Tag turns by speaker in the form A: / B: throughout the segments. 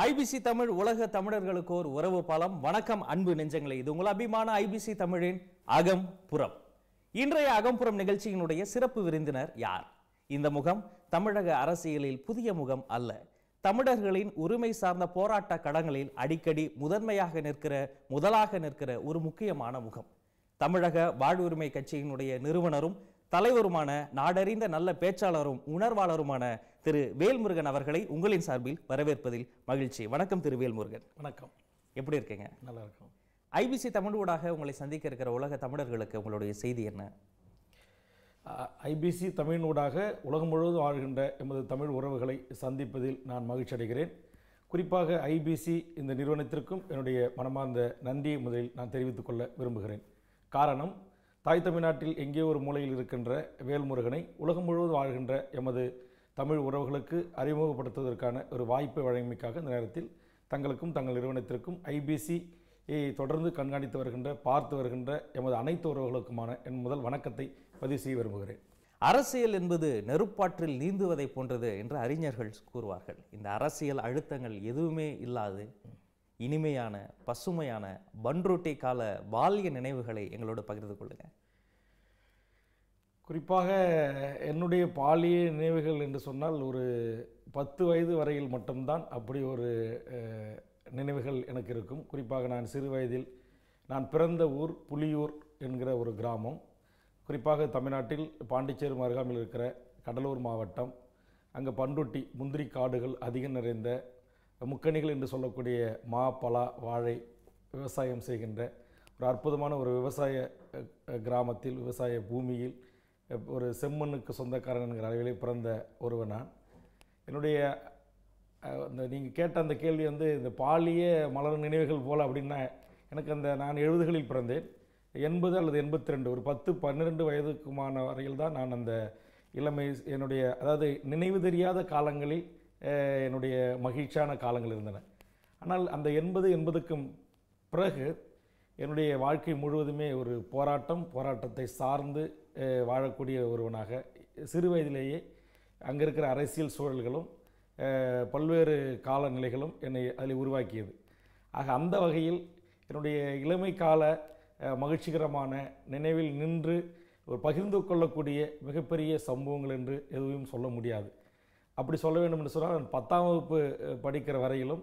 A: IBC Tamil உலக தமிழர்களுக்கு ஒரு உறவு பாலம். வணக்கம் அன்பு நெஞ்சங்களே, இது உங்கள் அபிமான ஐபிசி தமிழின் அகம்புறம். இன்றைய அகம்புறம் நிகழ்ச்சியினுடைய சிறப்பு விருந்தினர் யார்? இந்த முகம் தமிழக அரசியலில் புதிய முகம் அல்ல. தமிழர்களின் உரிமை சார்ந்த போராட்ட களங்களில் அடிக்கடி முதலாக நிற்கிற ஒரு முக்கியமான முகம். தமிழக வாழ்வுரிமை கட்சியினுடைய நிறுவனரும் தலைவருமான நாடறிந்த நல்ல பேச்சாளரும் உணர்வாளருமான திரு வேல்முருகன் அவர்களை உங்களின் சார்பில் வரவேற்பதில் மகிழ்ச்சி. வணக்கம் திரு வேல்முருகன்.
B: வணக்கம்.
A: எப்படி இருக்கீங்க?
B: நல்லா இருக்கும்.
A: ஐபிசி தமிழ் ஊடாக உங்களை சந்திக்க இருக்கிற உலக தமிழர்களுக்கு உங்களுடைய செய்தி என்ன?
B: ஐபிசி தமிழ் ஊடாக உலகம் முழுவதும் வாழ்கின்ற எமது தமிழ் உறவுகளை சந்திப்பதில் நான் மகிழ்ச்சி அடைகிறேன். குறிப்பாக ஐபிசி இந்த நிறுவனத்திற்கும் என்னுடைய மனமார்ந்த நன்றியை முதலில் நான் தெரிவித்துக் கொள்ள விரும்புகிறேன். காரணம், தாய் தமிழ்நாட்டில் எங்கே ஒரு மூலையில் இருக்கின்ற வேல்முருகனை உலகம் முழுவதும் வாழ்கின்ற எமது தமிழ் உறவுகளுக்கு அறிமுகப்படுத்துவதற்கான ஒரு வாய்ப்பை வழங்கியமைக்காக இந்த நேரத்தில் தங்களுக்கும் தங்கள் நிறுவனத்திற்கும் ஐபிசி தொடர்ந்து கண்காணித்து வருகின்ற பார்த்து வருகின்ற எமது அனைத்து உறவுகளுக்குமான என் முதல் வணக்கத்தை பதிவு செய்ய விரும்புகிறேன்.
A: அரசியல் என்பது நெருப்பாற்றில் நீந்துவதை போன்றது என்று அறிஞர்கள் கூறுவார்கள். இந்த அரசியல் அழுத்தங்கள் எதுவுமே இல்லாது இனிமையான பசுமையான பன்ருட்டி கால பால்ய நினைவுகளை எங்களோடு பகிர்ந்து கொள்ளுங்க.
B: குறிப்பாக என்னுடைய பாலிய நினைவுகள் என்று சொன்னால் ஒரு 10 வயது வரையில் மட்டும்தான் அப்படி ஒரு நினைவுகள் எனக்கு இருக்கும். குறிப்பாக நான் சிறு வயதில் நான் பிறந்த ஊர் புலியூர் என்கிற ஒரு கிராமம். குறிப்பாக தமிழ்நாட்டில் பாண்டிச்சேரி அருகாமையில் இருக்கிற கடலூர் மாவட்டம். அங்கே பன்ருட்டி முந்திரி காடுகள் அதிகம் நிறைந்த முக்கணிகள் என்று சொல்லக்கூடிய மா, பலா, வாழை விவசாயம் செய்கின்ற ஒரு அற்புதமான ஒரு விவசாய கிராமத்தில், விவசாய பூமியில் ஒரு செம்மண்ணுக்கு சொந்தக்காரன் என்கிற அளவிலே பிறந்த ஒருவன் நான். என்னுடைய அந்த நீங்கள் கேட்ட அந்த கேள்வி இந்த பாலிய மலர் நினைவுகள் போல் அப்படின்னா, எனக்கு நான் 70களில் பிறந்தேன். 80 அல்லது 82 ஒரு 10-12 வயதுக்குமான வரையில் தான் நான் அந்த இளமை என்னுடைய அதாவது நினைவு தெரியாத காலங்களில் என்னுடைய மகிழ்ச்சியான காலங்கள் இருந்தன. ஆனால் அந்த 80க்கும் பிறகு என்னுடைய வாழ்க்கை முழுவதுமே ஒரு போராட்டத்தை சார்ந்து வாழக்கூடிய ஒருவனாக சிறு வயதிலேயே அங்கே இருக்கிற அரசியல் சூழல்களும் பல்வேறு காலநிலைகளும் என்னை அதில் உருவாக்கியது. ஆக அந்த வகையில் என்னுடைய இளமை கால மகிழ்ச்சிகரமான நினைவில் நின்று ஒரு பகிர்ந்து கொள்ளக்கூடிய மிகப்பெரிய சம்பவங்கள் என்று எதுவும் சொல்ல முடியாது. அப்படி சொல்ல வேண்டும் என்று சொன்னால், நான் 10ஆம் வகுப்பு படிக்கிற வரையிலும்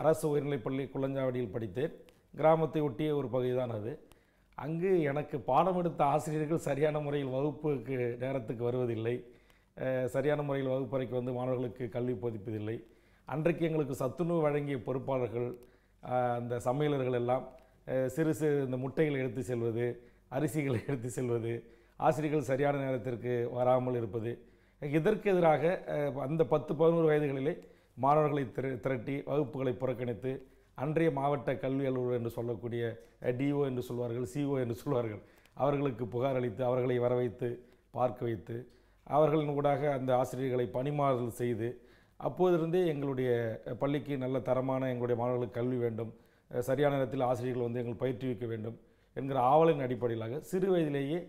B: அரசு உயர்நிலைப்பள்ளி குள்ளஞ்சாவடியில் படித்தேன். கிராமத்தை ஒட்டிய ஒரு பகுதி தான் அது. அங்கு எனக்கு பாடம் எடுத்த ஆசிரியர்கள் சரியான முறையில் வகுப்புக்கு நேரத்துக்கு வருவதில்லை. சரியான முறையில் வகுப்பறைக்கு வந்து மாணவர்களுக்கு கல்வி போதிப்பதில்லை. அன்றைக்கு எங்களுக்கு சத்துணவு வழங்கிய பொறுப்பாளர்கள், அந்த சமையலர்கள் எல்லாம் சிறு இந்த முட்டைகளை எடுத்து செல்வது, அரிசிகளை எடுத்து செல்வது, ஆசிரியர்கள் சரியான நேரத்திற்கு வராமல் இருப்பது, இதற்கு எதிராக அந்த 10-11 வயதுகளிலே மாணவர்களை திரட்டி வகுப்புகளை புறக்கணித்து அன்றைய மாவட்ட கல்வி அலுவலர் என்று சொல்லக்கூடிய டிஓ என்று சொல்வார்கள், சிஓ என்று சொல்வார்கள், அவர்களுக்கு புகார் அளித்து அவர்களை வர வைத்து பார்க்க வைத்து அவர்களின் ஊடாக அந்த ஆசிரியர்களை பணிமாறுதல் செய்து, அப்போதிருந்தே எங்களுடைய பள்ளிக்கு நல்ல தரமான எங்களுடைய மாணவர்களுக்கு கல்வி வேண்டும், சரியான நேரத்தில் ஆசிரியர்கள் எங்கள் பயிற்றுவிக்க வேண்டும் என்கிற ஆவலின் அடிப்படையிலாக சிறு வயதிலேயே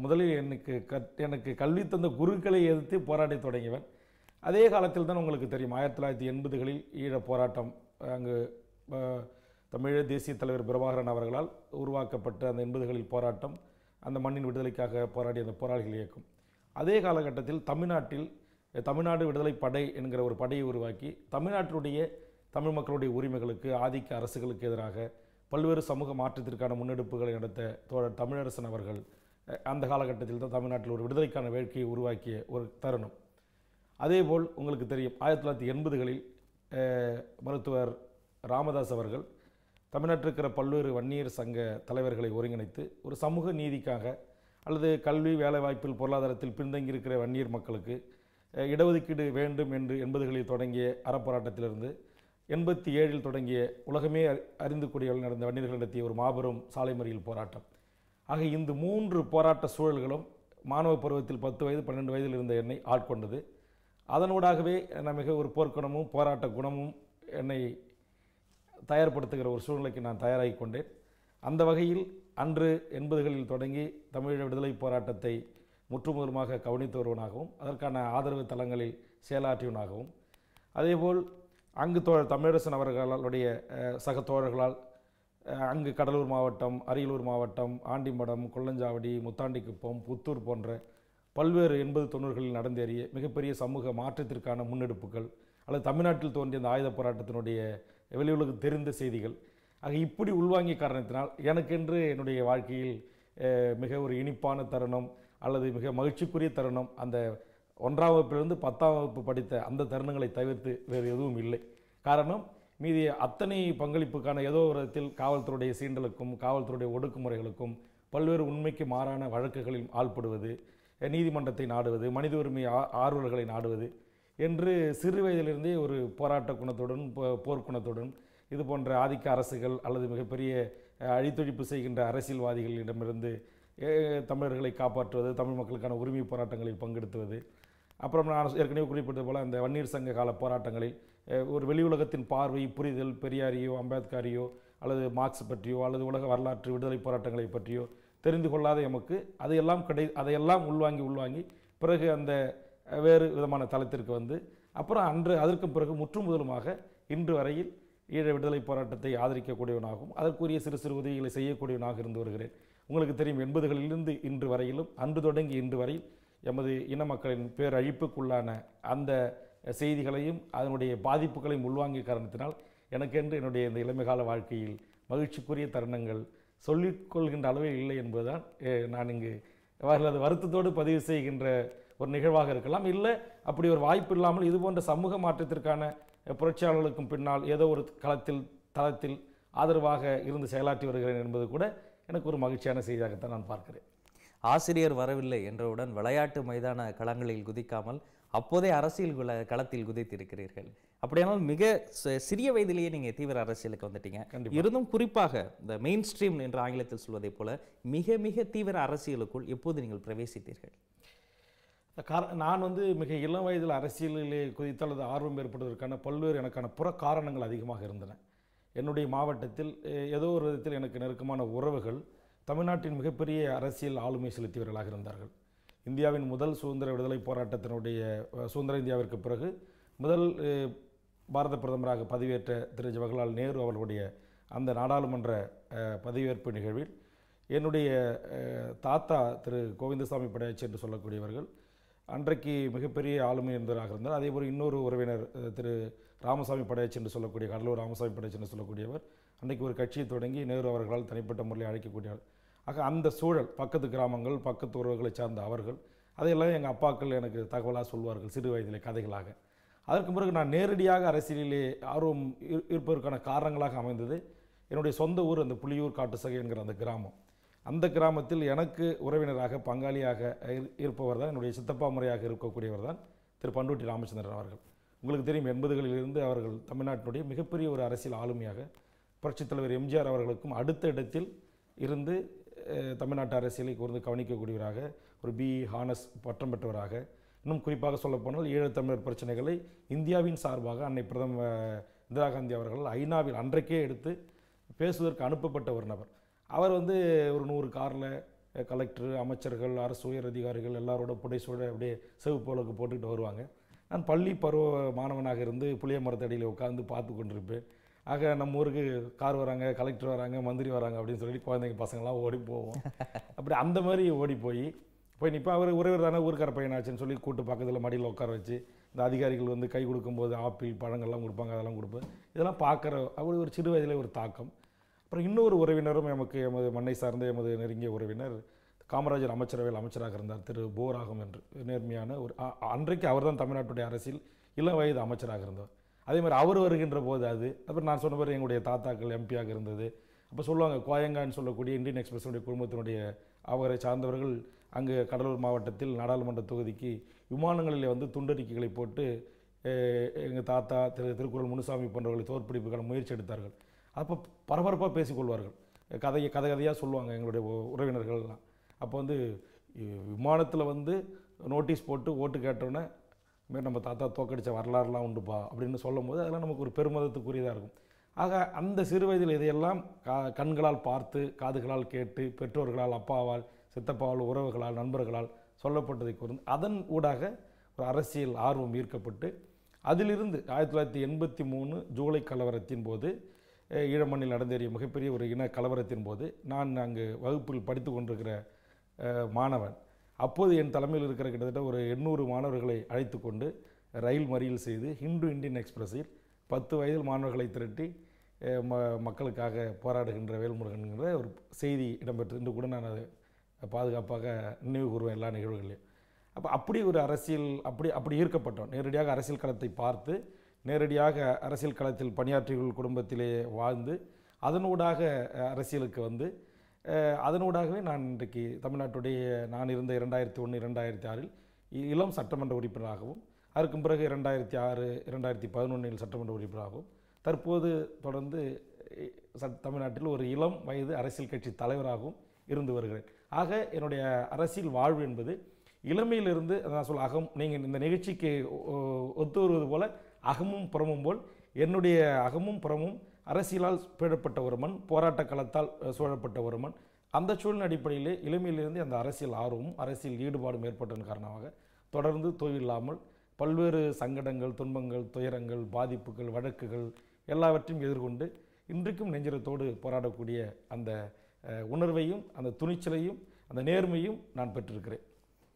B: முதலில் எனக்கு கல்வி தந்த குருக்களை எதிர்த்து போராடி தொடங்கியவன். அதே காலத்தில் தான் உங்களுக்கு தெரியும், 1980களில் ஈழ போராட்டம், அங்கு தமிழக தேசிய தலைவர் பிரபாகரன் அவர்களால் உருவாக்கப்பட்ட அந்த 80களில் போராட்டம், அந்த மண்ணின் விடுதலைக்காக போராடிய அந்த போராளிகள் இயக்கம். அதே காலகட்டத்தில் தமிழ்நாட்டில் தமிழ்நாடு விடுதலை படை என்கிற ஒரு படையை உருவாக்கி தமிழ்நாட்டினுடைய தமிழ் மக்களுடைய உரிமைகளுக்கு, ஆதிக்க அரசுகளுக்கு எதிராக பல்வேறு சமூக மாற்றத்திற்கான முன்னெடுப்புகளை நடத்த தோழர் தமிழரசன் அவர்கள் அந்த காலகட்டத்தில் தான் தமிழ்நாட்டில் ஒரு விடுதலைக்கான வேட்கையை உருவாக்கிய ஒரு தருணம். அதேபோல் உங்களுக்கு தெரியும், 1980களில் மருத்துவர் ராமதாஸ் அவர்கள் தமிழ்நாட்டில் இருக்கிற பல்வேறு வன்னியர் சங்க தலைவர்களை ஒருங்கிணைத்து ஒரு சமூக நீதிக்காக அல்லது கல்வி வேலைவாய்ப்பில் பொருளாதாரத்தில் பின்தங்கியிருக்கிற வன்னியர் மக்களுக்கு இடஒதுக்கீடு வேண்டும் என்று 80களில் தொடங்கிய அறப்போராட்டத்திலிருந்து 87ல் தொடங்கிய உலகமே அறிந்துக்கூடியவர்கள் நடந்த வன்னியர்கள் நடத்திய ஒரு மாபெரும் சாலை மறியல் போராட்டம். ஆக இந்த 3 போராட்ட சூழல்களும் மாணவ பருவத்தில் 10 வயது 12 வயதில் இருந்த என்னை ஆட்கொண்டது. அதனூடாகவே நான் மிக ஒரு போர்க்குணமும் போராட்ட குணமும் என்னை தயார்படுத்துகிற ஒரு சூழ்நிலைக்கு நான் தயாராகி கொண்டேன். அந்த வகையில் அன்று 80களில் தொடங்கி தமிழீழ விடுதலை போராட்டத்தை முற்றுமுதலுமாக கவனித்து வருவனாகவும் அதற்கான ஆதரவு தளங்களில் செயலாற்றியவனாகவும், அதேபோல் அங்கு தமிழரசன் அவர்களுடைய சக தோழர்களால் அங்கு கடலூர் மாவட்டம், அரியலூர் மாவட்டம், ஆண்டிமடம், கொல்லஞ்சாவடி, முத்தாண்டிக்குப்பம், புத்தூர் போன்ற பல்வேறு 80-90களில் நடந்தேறிய மிகப்பெரிய சமூக மாற்றத்திற்கான முன்னெடுப்புகள் அல்லது தமிழ்நாட்டில் தோன்றிய அந்த ஆயுத போராட்டத்தினுடைய வெளியுலகு தெரிந்த செய்திகள் ஆக இப்படி உள்வாங்கிய காரணத்தினால் எனக்கென்று என்னுடைய வாழ்க்கையில் மிக ஒரு இனிப்பான தருணம் அல்லது மிக மகிழ்ச்சிக்குரிய தருணம் அந்த 1ஆம் வகுப்பிலிருந்து 10ஆம் வகுப்பு படித்த அந்த தருணங்களை தவிர்த்து வேறு எதுவும் இல்லை. காரணம், மீதி அத்தனை பங்களிப்புக்கான ஏதோ ஒரு விதத்தில் காவல்துறையுடைய சீண்டலுக்கும் காவல்துறையுடைய ஒடுக்குமுறைகளுக்கும் பல்வேறு உண்மைக்கு மாறான வழக்குகளில் ஆள்படுவது, நீதிமன்றத்தை நாடுவது, மனித உரிமை ஆர்வலர்களை நாடுவது என்று சிறு வயதிலிருந்தே ஒரு போராட்ட குணத்துடன் போர்க்குணத்துடன் இது போன்ற ஆதிக்க அரசுகள் அல்லது மிகப்பெரிய அழித்தொழிப்பு செய்கின்ற அரசியல்வாதிகளிடமிருந்து தமிழர்களை காப்பாற்றுவது, தமிழ் மக்களுக்கான உரிமை போராட்டங்களில் பங்கெடுத்துவது, அப்புறம் நான் ஏற்கனவே குறிப்பிட்டது போல் அந்த வன்னியர் சங்க கால போராட்டங்களில் ஒரு வெளி உலகத்தின் பார்வை, புரிதல், பெரியாரியோ அம்பேத்கரையோ அல்லது மார்க்ஸ் பற்றியோ அல்லது உலக வரலாற்று விடுதலை போராட்டங்களை பற்றியோ தெரிந்து கொள்ளாத எமக்கு அதையெல்லாம் உள்வாங்கி பிறகு அந்த வேறு விதமான தளத்திற்கு வந்து அப்புறம் அதற்கு பிறகு முற்றுமுதலுமாக இன்று வரையில் ஈழ விடுதலை போராட்டத்தை ஆதரிக்கக்கூடியவனாகவும் அதற்குரிய சிறு சிறு உதவிகளை செய்யக்கூடியவனாக இருந்து வருகிறேன். உங்களுக்கு தெரியும், 80களிலிருந்து இன்று வரையிலும் அன்று தொடங்கி இன்று வரை எமது இன மக்களின் பேரழிப்புக்குள்ளான அந்த செய்திகளையும் அதனுடைய பாதிப்புகளையும் உள்வாங்கிய காரணத்தினால் எனக்கென்று என்னுடைய இந்த இளமைகால வாழ்க்கையில் மகிழ்ச்சிக்குரிய தருணங்கள் சொல்லிக்கொள்கின்ற அளவில் இல்லை என்பதுதான் நான் இங்கு அது வருத்தத்தோடு பதிவு செய்கின்ற ஒரு நிகழ்வாக இருக்கலாம். இல்லை அப்படி ஒரு வாய்ப்பு இல்லாமல் இது போன்ற சமூக மாற்றத்திற்கான புரட்சியாளர்களுக்கும் பின்னால் ஏதோ ஒரு தளத்தில் ஆதரவாக இருந்து செயலாற்றி வருகிறேன் என்பது கூட எனக்கு ஒரு மகிழ்ச்சியான செய்தியாகத்தான் நான் பார்க்கிறேன்.
A: ஆசிரியர் வரவில்லை என்றவுடன் விளையாட்டு மைதான களங்களில் குதிக்காமல் அப்போதே அரசியல் களத்தில் குதித்திருக்கிறீர்கள். அப்படியானால் மிக சிறிய வயதிலேயே நீங்க தீவிர அரசியலுக்கு வந்துட்டீங்க. இருந்தும் குறிப்பாக இந்த மெயின் ஸ்ட்ரீம் என்று ஆங்கிலத்தில் சொல்வதை போல மிக மிக தீவிர அரசியலுக்குள் எப்போது நீங்கள் பிரவேசித்தீர்கள்?
B: நான் மிக இளம் வயதில் அரசியலிலே குதித்து அல்லது ஆர்வம் ஏற்படுவதற்கான பல்வேறு எனக்கான புற காரணங்கள் அதிகமாக இருந்தன. என்னுடைய மாவட்டத்தில் ஏதோ ஒரு விதத்தில் எனக்கு நெருக்கமான உறவுகள் தமிழ்நாட்டின் மிகப்பெரிய அரசியல் ஆளுமை செலுத்தியவர்களாக இருந்தார்கள். இந்தியாவின் முதல் சுதந்திர விடுதலை போராட்டத்தினுடைய சுதந்திர இந்தியாவிற்கு பிறகு முதல் பாரத பிரதமராக பதவியேற்ற திரு ஜவஹர்லால் நேரு அவர்களுடைய அந்த நாடாளுமன்ற பதவியேற்பு நிகழ்வில் என்னுடைய தாத்தா திரு கோவிந்தசாமி படையாச்சி என்று சொல்லக்கூடியவர்கள் அன்றைக்கு மிகப்பெரிய ஆளுமை என்பவராக இருந்தார். அதேபோல் இன்னொரு உறவினர் திரு ராமசாமி படையாச்சி என்று சொல்லக்கூடிய கடலூர் ராமசாமி படையாச்சி என்று சொல்லக்கூடியவர் அன்றைக்கு ஒரு கட்சியை தொடங்கி நேரு அவர்களால் தனிப்பட்ட முறையில் அழைக்கக்கூடியவர். ஆக அந்த சூழல், பக்கத்து கிராமங்கள், பக்கத்து உறவுகளை சார்ந்த அவர்கள் அதையெல்லாம் எங்கள் அப்பாக்கள் எனக்கு தகவலாக சொல்வார்கள் சிறு வயதிலே கதைகளாக. அதற்கு பிறகு நான் நேரடியாக அரசியலிலே ஆர்வம் இருப்பதற்கான காரணங்களாக அமைந்தது என்னுடைய சொந்த ஊர் அந்த புலியூர் காட்டுசகை என்கிற அந்த கிராமம். அந்த கிராமத்தில் எனக்கு உறவினராக பங்காளியாக இருப்பவர் தான் என்னுடைய சித்தப்பா முறையாக இருக்கக்கூடியவர் தான் திரு பண்டூட்டி ராமச்சந்திரன் அவர்கள். உங்களுக்கு தெரியும், 80களிலிருந்து அவர்கள் தமிழ்நாட்டினுடைய மிகப்பெரிய ஒரு அரசியல் ஆளுமையாக புரட்சித் தலைவர் எம்ஜிஆர் அவர்களுக்கும் அடுத்த இடத்தில் இருந்து தமிழ்நாட்டு அரசியலை கூர்ந்து கவனிக்கக்கூடியவராக, ஒரு ஹானஸ் பட்டம் பெற்றவராக, இன்னும் குறிப்பாக சொல்லப்போனால் ஈழத்தமிழர் பிரச்சனைகளை இந்தியாவின் சார்பாக அன்னை பிரதமர் இந்திரா காந்தி அவர்கள் ஐநாவில் அன்றைக்கே எடுத்து பேசுவதற்கு அனுப்பப்பட்ட ஒரு நபர். அவர் ஒரு 100 காரில் கலெக்டர், அமைச்சர்கள், அரசு உயர் அதிகாரிகள் எல்லாரோட புடைசூழ அப்படியே செவப்போலுக்கு போட்டுக்கிட்டு வருவாங்க. நான் பள்ளி பருவ மாணவனாக இருந்து புளிய மரத்தடியில் உட்காந்து பார்த்து கொண்டிருப்பேன். ஆக நம்ம ஊருக்கு கார் வராங்க, கலெக்டர் வராங்க, மந்திரி வராங்க அப்படின்னு சொல்லி குழந்தைங்க பசங்களாம் ஓடி போவோம். அப்படி அந்த மாதிரி ஓடி போய் நிற்பேன். அவர் உறவர் தானே ஊருக்கார பையனாச்சுன்னு சொல்லி கூட்டு பக்கத்தில் மடியில் உட்கார வச்சு இந்த அதிகாரிகள் கை கொடுக்கும்போது ஆப்பிள் பழங்கள்லாம் கொடுப்பாங்க, அதெல்லாம் கொடுப்பேன். இதெல்லாம் பார்க்குற அப்படி ஒரு சிறு வயதிலே ஒரு தாக்கம். அப்புறம் இன்னொரு உறவினரும் எமது மண்ணை சார்ந்த எமது நெருங்கிய உறவினர் காமராஜர் அமைச்சரவையில் அமைச்சராக இருந்தார் திரு போராகம் என்று நேர்மையான ஒரு அன்றைக்கு அவர் தான் தமிழ்நாட்டுடைய அரசியல் இளம் வயது அமைச்சராக இருந்தார். அதே மாதிரி அவர் வருகின்ற போது அப்புறம் நான் சொன்ன மாதிரி எங்களுடைய தாத்தாக்கள் எம்பியாக இருந்தது. அப்போ சொல்லுவாங்க, கோயங்கான்னு சொல்லக்கூடிய இந்தியன் எக்ஸ்பிரஸுடைய குடும்பத்தினுடைய அவரை சார்ந்தவர்கள் அங்கு கடலூர் மாவட்டத்தில் நாடாளுமன்ற தொகுதிக்கு விமானங்களில் துண்டறிக்கைகளை போட்டு எங்கள் தாத்தா திருக்குறள் முனுசாமி போன்றவர்களை தோற்பிடிப்புக்கான முயற்சி எடுத்தார்கள். அப்போ பரபரப்பாக பேசிக்கொள்வார்கள், கதையாக சொல்லுவாங்க எங்களுடைய உறவினர்கள்லாம். அப்போ விமானத்தில் நோட்டீஸ் போட்டு ஓட்டு கேட்டோன்னே மாரி நம்ம தாத்தா தோக்கடித்த வரலாறுலாம் உண்டுப்பா அப்படின்னு சொல்லும் போது அதெல்லாம் நமக்கு ஒரு பெருமதத்துக்குரியதாக இருக்கும். ஆக அந்த சிறு வயதில் இதையெல்லாம் கண்களால் பார்த்து, காதுகளால் கேட்டு, பெற்றோர்களால், அப்பாவால், சித்தப்பாவால், உறவுகளால், நண்பர்களால் சொல்லப்பட்டதை கூர்ந்து அதன் ஊடாக ஒரு அரசியல் ஆர்வம் ஈர்க்கப்பட்டு அதிலிருந்து 1983 ஜூலை கலவரத்தின் போது ஈழமண்ணில் நடந்தேறிய மிகப்பெரிய ஒரு இன கலவரத்தின் போது நான் அங்கு வகுப்பில் படித்து கொண்டிருக்கிற மாணவன். அப்போது என் தலைமையில் இருக்கிற கிட்டத்தட்ட ஒரு 800 மாணவர்களை அழைத்து கொண்டு ரயில் மறியல் செய்து ஹிந்து இந்தியன் எக்ஸ்பிரஸில் 10 வயதில் மாணவர்களை திரட்டி மக்களுக்காக போராடுகின்ற வேல்முருகன்கிற ஒரு செய்தி இடம்பெற்று இன்று கூட நான் அதை பாதுகாப்பாக நினைவு கூறுவேன் எல்லா நிகழ்வுகளையும். அப்படி ஒரு அரசியல் அப்படி ஈர்க்கப்பட்டோம். நேரடியாக அரசியல் களத்தை பார்த்து நேரடியாக அரசியல் களத்தில் பணியாற்றியவர்கள் குடும்பத்திலே வாழ்ந்து அதனூடாக அரசியலுக்கு வந்து அதனூடாகவே நான் இன்றைக்கு தமிழ்நாட்டுடைய நான் இருந்த 2001 2006 இளம் சட்டமன்ற உறுப்பினராகவும் அதற்கு பிறகு 2006 2011 சட்டமன்ற உறுப்பினராகவும் தற்போது தொடர்ந்து தமிழ்நாட்டில் ஒரு இளம் வயது அரசியல் கட்சி தலைவராகவும் இருந்து வருகிறேன். ஆக என்னுடைய அரசியல் வாழ்வு என்பது இளமையிலிருந்து நான் நீங்கள் இந்த நிகழ்ச்சிக்கு ஒத்து வருவது போல அகமும் புறமும் போல் என்னுடைய அகமும் புறமும் அரசியலால் சூழப்பட்ட ஒரு மண், போராட்ட களத்தால் சூழப்பட்ட ஒரு மண். அந்த சூழ்நிலை அடிப்படையிலே இளமையிலிருந்து அந்த அரசியல் ஆர்வமும் அரசியல் ஈடுபாடும் ஏற்பட்டதன் காரணமாக தொடர்ந்து தொய்வில்லாமல் பல்வேறு சங்கடங்கள், துன்பங்கள், துயரங்கள், பாதிப்புகள், வழக்குகள் எல்லாவற்றையும் எதிர்கொண்டு இன்றைக்கும் நெஞ்சிரத்தோடு போராடக்கூடிய அந்த உணர்வையும் அந்த துணிச்சலையும் அந்த நேர்மையும் நான் பெற்றிருக்கிறேன்.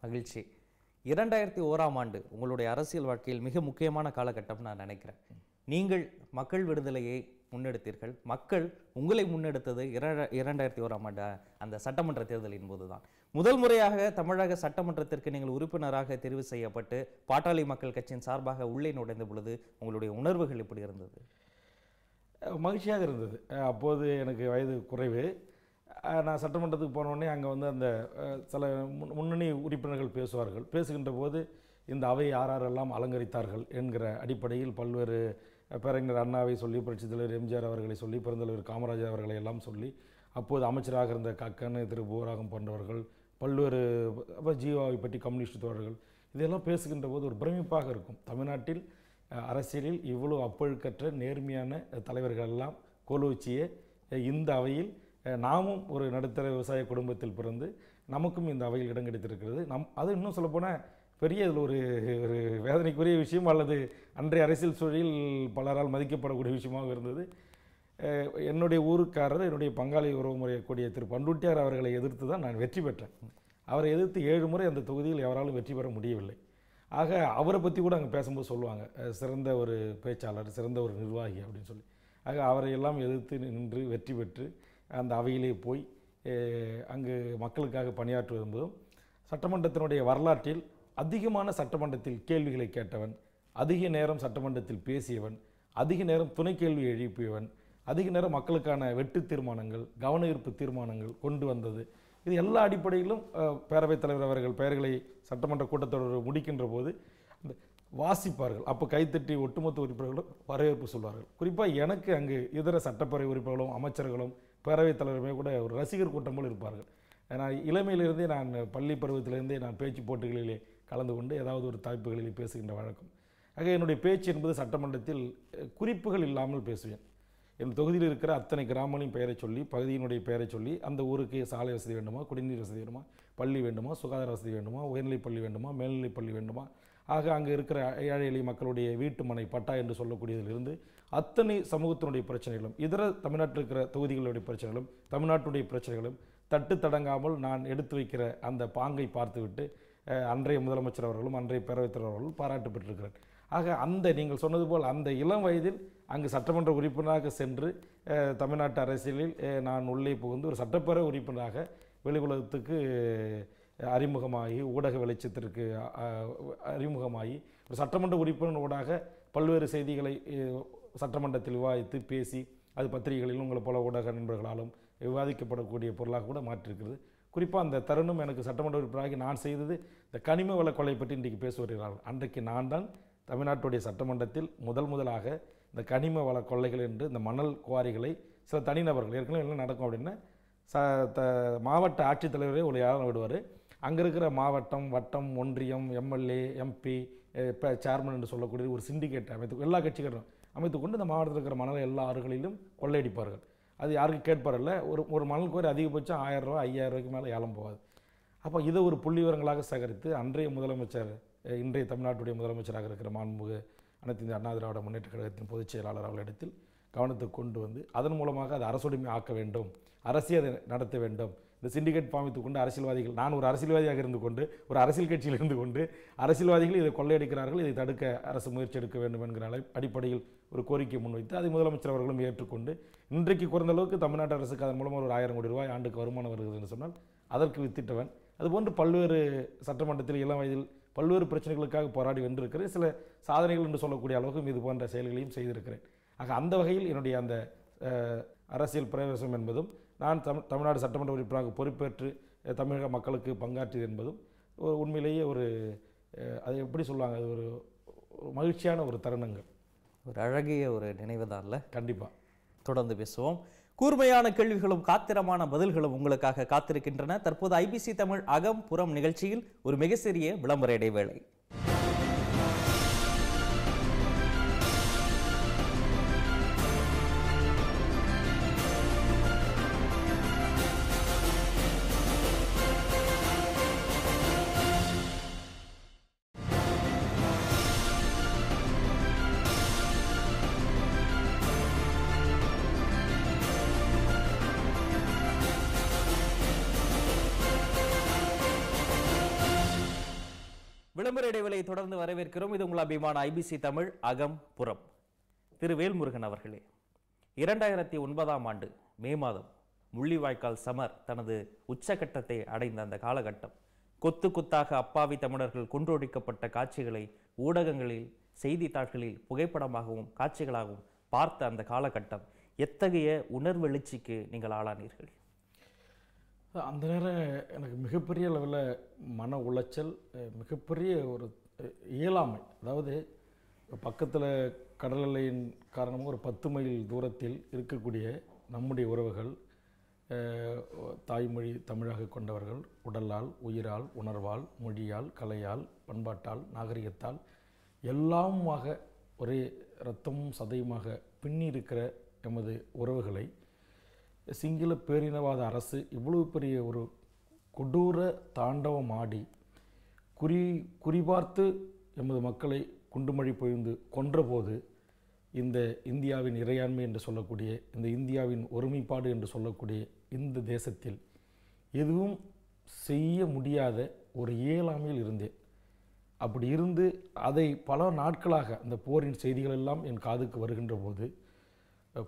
A: மகிழ்ச்சி. 2001ஆம் ஆண்டு உங்களுடைய அரசியல் வாழ்க்கையில் மிக முக்கியமான காலகட்டம் நான் நினைக்கிறேன். நீங்கள் மக்கள் விடுதலையை முன்னெடுத்தீர்கள். மக்கள் உங்களை முன்னெடுத்தது 2001ஆம் ஆண்டு அந்த சட்டமன்ற தேர்தலின் போதுதான். முதல் முறையாக தமிழக சட்டமன்றத்திற்கு நீங்கள் உறுப்பினராக தெரிவு செய்யப்பட்டு பாட்டாளி மக்கள் கட்சியின் சார்பாக உள்ளே நுழைந்த பொழுது உங்களுடைய உணர்வுகள் எப்படி இருந்தது?
B: மகிழ்ச்சியாக இருந்தது. அப்போது எனக்கு வயது குறைவு. நான் சட்டமன்றத்துக்கு போனோடனே அங்கே வந்து அந்த சில முன்னணி உறுப்பினர்கள் பேசுவார்கள். பேசுகின்ற போது இந்த அவை யாரெல்லாம் அலங்கரித்தார்கள் என்கிற அடிப்படையில் பல்வேறு பேரறிஞர் அண்ணாவை சொல்லி, புரட்சித் தலைவர் எம்ஜிஆர் அவர்களை சொல்லி, பெருந்தலைவர் காமராஜர் அவர்களை எல்லாம் சொல்லி, அப்போது அமைச்சராக இருந்த கக்கன், திரு பூராகம் போன்றவர்கள், பல்வேறு ஜீவாவை பற்றி கம்யூனிஸ்ட் தோழர்கள் இதெல்லாம் பேசுகின்ற போது ஒரு பிரமிப்பாக இருக்கும். தமிழ்நாட்டில் அரசியலில் இவ்வளோ அப்பழுக்கற்ற நேர்மையான தலைவர்கள் எல்லாம் கோலோச்சிய இந்த அவையில் நாமும் ஒரு நடுத்தர விவசாய குடும்பத்தில் பிறந்து நமக்கும் இந்த அவையில் இடம் கிடைத்திருக்கிறது. அது இன்னும் சொல்லப்போனால் பெரிய இதில் ஒரு வேதனைக்குரிய விஷயம் அல்லது அன்றைய அரசியல் சூழலில் பலரால் மதிக்கப்படக்கூடிய விஷயமாக இருந்தது. என்னுடைய ஊருக்காரர், என்னுடைய பங்காளி உறவுமுறையக்கூடிய திரு பண்ருட்டியார் அவர்களை எதிர்த்து தான் நான் வெற்றி பெற்றேன். அவரை எதிர்த்து 7 முறை அந்த தொகுதியில் எவராலும் வெற்றி பெற முடியவில்லை. ஆக அவரை பற்றி கூட அங்கே பேசும்போது சொல்லுவாங்க, சிறந்த ஒரு பேச்சாளர், சிறந்த ஒரு நிர்வாகி அப்படின்னு சொல்லி. ஆக அவரை எல்லாம் எதிர்த்து நின்று வெற்றி பெற்று அந்த அவையிலே போய் அங்கு மக்களுக்காக பணியாற்றுவது என்பதும் சட்டமன்றத்தினுடைய வரலாற்றில் அதிகமான சட்டமன்றத்தில் கேள்விகளை கேட்டவன், அதிக நேரம் சட்டமன்றத்தில் பேசியவன், அதிக நேரம் துணை கேள்வி எழுப்பியவன், அதிக நேரம் மக்களுக்கான வெட்டு தீர்மானங்கள், கவன ஈர்ப்பு தீர்மானங்கள் கொண்டு வந்தது. இது எல்லா அடிப்படையிலும் பேரவைத் தலைவர் அவர்கள் பெயர்களை சட்டமன்ற கூட்டத்தொடர் முடிக்கின்ற போது அந்த வாசிப்பார்கள். அப்போ கைத்தட்டி ஒட்டுமொத்த உறுப்பினர்களும் வரவேற்பு சொல்வார்கள். குறிப்பாக எனக்கு அங்கு இதர சட்டப்பேரவை உறுப்பினர்களும் அமைச்சர்களும் பேரவைத் தலைவருமே கூட ஒரு ரசிகர் கூட்டம் போல் இருப்பார்கள். நான் இளமையிலிருந்தே நான் பள்ளி பருவத்திலிருந்தே நான் பேச்சு போட்டிகளிலே கலந்து கொண்டு ஏதாவது ஒரு தலைப்புகளில் பேசுகின்ற வழக்கம். ஆக என்னுடைய பேச்சு என்பது சட்டமன்றத்தில் குறிப்புகள் இல்லாமல் பேசுவேன். என் தொகுதியில் இருக்கிற அத்தனை கிராமங்களின் பெயரை சொல்லி, பகுதியினுடைய பெயரை சொல்லி, அந்த ஊருக்கு சாலை வசதி வேண்டுமா, குடிநீர் வசதி வேண்டுமா, பள்ளி வேண்டுமா, சுகாதார வசதி வேண்டுமா, உயர்நிலைப் பள்ளி வேண்டுமா, மேல்நிலைப் பள்ளி வேண்டுமா, ஆக அங்கே இருக்கிற ஏழை எளிய மக்களுடைய வீட்டு மனை பட்டா என்று சொல்லக்கூடியதிலிருந்து அத்தனை சமூகத்தினுடைய பிரச்சனைகளும், இதர தமிழ்நாட்டில் இருக்கிற தொகுதிகளுடைய பிரச்சனைகளும், தமிழ்நாட்டுடைய பிரச்சனைகளும் தட்டு தடங்காமல் நான் எடுத்து வைக்கிற அந்த பாங்கை பார்த்துவிட்டு அன்றைய முதலமைச்சர் அவர்களும் அன்றைய பேரவைத் தலைவர் அவர்களும் பாராட்டு பெற்றிருக்கிறார். ஆக அந்த நீங்கள் சொன்னது போல் அந்த இளம் வயதில் அங்கு சட்டமன்ற உறுப்பினராக சென்று தமிழ்நாட்டு அரசியலில் நான் உள்ளே புகுந்து ஒரு சட்டப்பேரவை உறுப்பினராக வெளி உலகத்துக்கு அறிமுகமாகி, ஊடக வெளிச்சத்திற்கு அறிமுகமாகி, ஒரு சட்டமன்ற உறுப்பினரோடாக பல்வேறு செய்திகளை சட்டமன்றத்தில் விவாதித்து பேசி அது பத்திரிகைகளிலும் உங்களை போல ஊடக நண்பர்களாலும் விவாதிக்கப்படக்கூடிய பொருளாக கூட மாற்றிருக்கிறது. குறிப்பாக அந்த தருணம் எனக்கு சட்டமன்ற உறுப்பினராகி நான் செய்தது இந்த கனிம வள கொலை பற்றி இன்றைக்கு பேசி வருகிறார்கள். அன்றைக்கு நான் தான் தமிழ்நாட்டுடைய சட்டமன்றத்தில் முதலாக இந்த கனிம வள கொள்ளைகள் என்று இந்த மணல் குவாரிகளை சில தனிநபர்கள் ஏற்கனவே என்ன நடக்கும் அப்படின்னா மாவட்ட ஆட்சித்தலைவரே ஒரு யாரும் விடுவார். அங்கே இருக்கிற மாவட்டம், வட்டம், ஒன்றியம், எம்எல்ஏ, எம்பி, இப்போ சேர்மன் என்று சொல்லக்கூடிய ஒரு சிண்டிகேட் அமைத்து எல்லா கட்சிகளும் அமைத்துக்கொண்டு இந்த மாவட்டத்தில் இருக்கிற மணலை எல்லா ஆறுகளிலும் கொள்ளையடிப்பார்கள். அது யாருக்கும் கேட்பாரில்ல. ஒரு மணல் கோரி அதிகபட்சம் 1000 ரூபா 5000 ரூபாய்க்கு மேலே ஏலம் போகாது. அப்போ இதை ஒரு புள்ளி விவரங்களாக சேகரித்து அன்றைய முதலமைச்சர், இன்றைய தமிழ்நாட்டுடைய முதலமைச்சராக இருக்கிற மாண்புமிகு அனைத்து இந்திய அண்ணா திராவிட முன்னேற்ற கழகத்தின் பொதுச் செயலாளர் அவர்களிடத்தில் கவனத்துக்கு கொண்டு வந்து அதன் மூலமாக அது அரசுடைமை ஆக்க வேண்டும், அரசே அதை நடத்த வேண்டும். இந்த சிண்டிகேட் பாமித்துக் கொண்டு அரசியல்வாதிகள், நான் ஒரு அரசியல்வாதியாக இருந்து கொண்டு ஒரு அரசியல் கட்சியில் இருந்து கொண்டு அரசியல்வாதிகள் இதை கொள்ளையடிக்கிறார்கள், இதை தடுக்க அரசு முயற்சி எடுக்க வேண்டும் என்கிற அடிப்படையில் ஒரு கோரிக்கை முன்வைத்து அதை முதலமைச்சர் அவர்களும் ஏற்றுக்கொண்டு இன்றைக்கு குறைந்த அளவுக்கு தமிழ்நாட்டு அரசுக்கு அதன் மூலமாக ஒரு 1000 கோடி ரூபாய் ஆண்டுக்கு வருமானம் வருகிறது என்று சொன்னால் அதற்கு வித்திட்டவன். அதுபோன்று பல்வேறு சட்டமன்றத்தில் இளம் வயதில் பல்வேறு பிரச்சனைகளுக்காக போராடி வென்றிருக்கிறேன். சில சாதனைகள் என்று சொல்லக்கூடிய அளவுக்கு இது போன்ற செயல்களையும் செய்திருக்கிறேன். ஆக அந்த வகையில் என்னுடைய அந்த அரசியல் பிரவேசம் என்பதும் நான் தமிழ்நாடு சட்டமன்ற உறுப்பினராக பொறுப்பேற்று தமிழக மக்களுக்கு பங்காற்றியது என்பதும் உண்மையிலேயே ஒரு அது எப்படி சொல்லுவாங்க, அது ஒரு மகிழ்ச்சியான ஒரு தருணங்கள்,
A: ஒரு அழகிய ஒரு நினைவு தான்ல.
B: கண்டிப்பாக
A: தொடர்ந்து பேசுவோம். கூர்மையான கேள்விகளும் காத்திரமான பதில்களும் உங்களுக்காக காத்திருக்கின்றன. தற்போது ஐபிசி தமிழ் அகம் புறம் நிகழ்ச்சியில் ஒரு மிக சிறிய விளம்பர இடைவேளை. விளம்பர இடைவேளையை தொடர்ந்து வரவேற்கிறோம். இது உங்கள் அபிமான ஐபிசி தமிழ் அகம் புறம். திரு வேல்முருகன் அவர்களே, 2009ஆம் ஆண்டு மே மாதம் முள்ளிவாய்க்கால் சமர் தனது உச்சகட்டத்தை அடைந்த அந்த காலகட்டம், கொத்து கொத்தாக அப்பாவி தமிழர்கள் கொன்றொழிக்கப்பட்ட காட்சிகளை ஊடகங்களில், செய்தித்தாள்களில் புகைப்படமாகவும் காட்சிகளாகவும் பார்த்த அந்த காலகட்டம், எத்தகைய உணர்வெழுச்சிக்கு நீங்கள் ஆளானீர்கள்?
B: அந்த நேரம் எனக்கு மிகப்பெரிய அளவில் மன உளைச்சல், மிகப்பெரிய ஒரு இயலாமை. அதாவது பக்கத்தில் கடல் எல்லையின் காரணமாக ஒரு 10 மைல் தூரத்தில் இருக்கக்கூடிய நம்முடைய உறவுகள், தாய்மொழி தமிழாக கொண்டவர்கள், உடலால், உயிரால், உணர்வால், மொழியால், கலையால், பண்பாட்டால், நாகரிகத்தால் எல்லாமாக ஒரே இரத்தமும் சதையுமாக பின்னி இருக்கிற எமது உறவுகளை சிங்கள பேரினவாத அரசு இவ்வளவு பெரிய ஒரு கொடூர தாண்டவம் ஆடி குறிபார்த்து எமது மக்களை குண்டுமழை பொழிந்து கொன்றபோது, இந்த இந்தியாவின் இறையாண்மை என்று சொல்லக்கூடிய, இந்த இந்தியாவின் ஒருமைப்பாடு என்று சொல்லக்கூடிய இந்த தேசத்தில் எதுவும் செய்ய முடியாத ஒரு இயலாமையில் இருந்தேன். அப்படி இருந்து அதை பல நாட்களாக அந்த போரின் செய்திகள் எல்லாம் என் காதுக்கு வருகின்ற போது,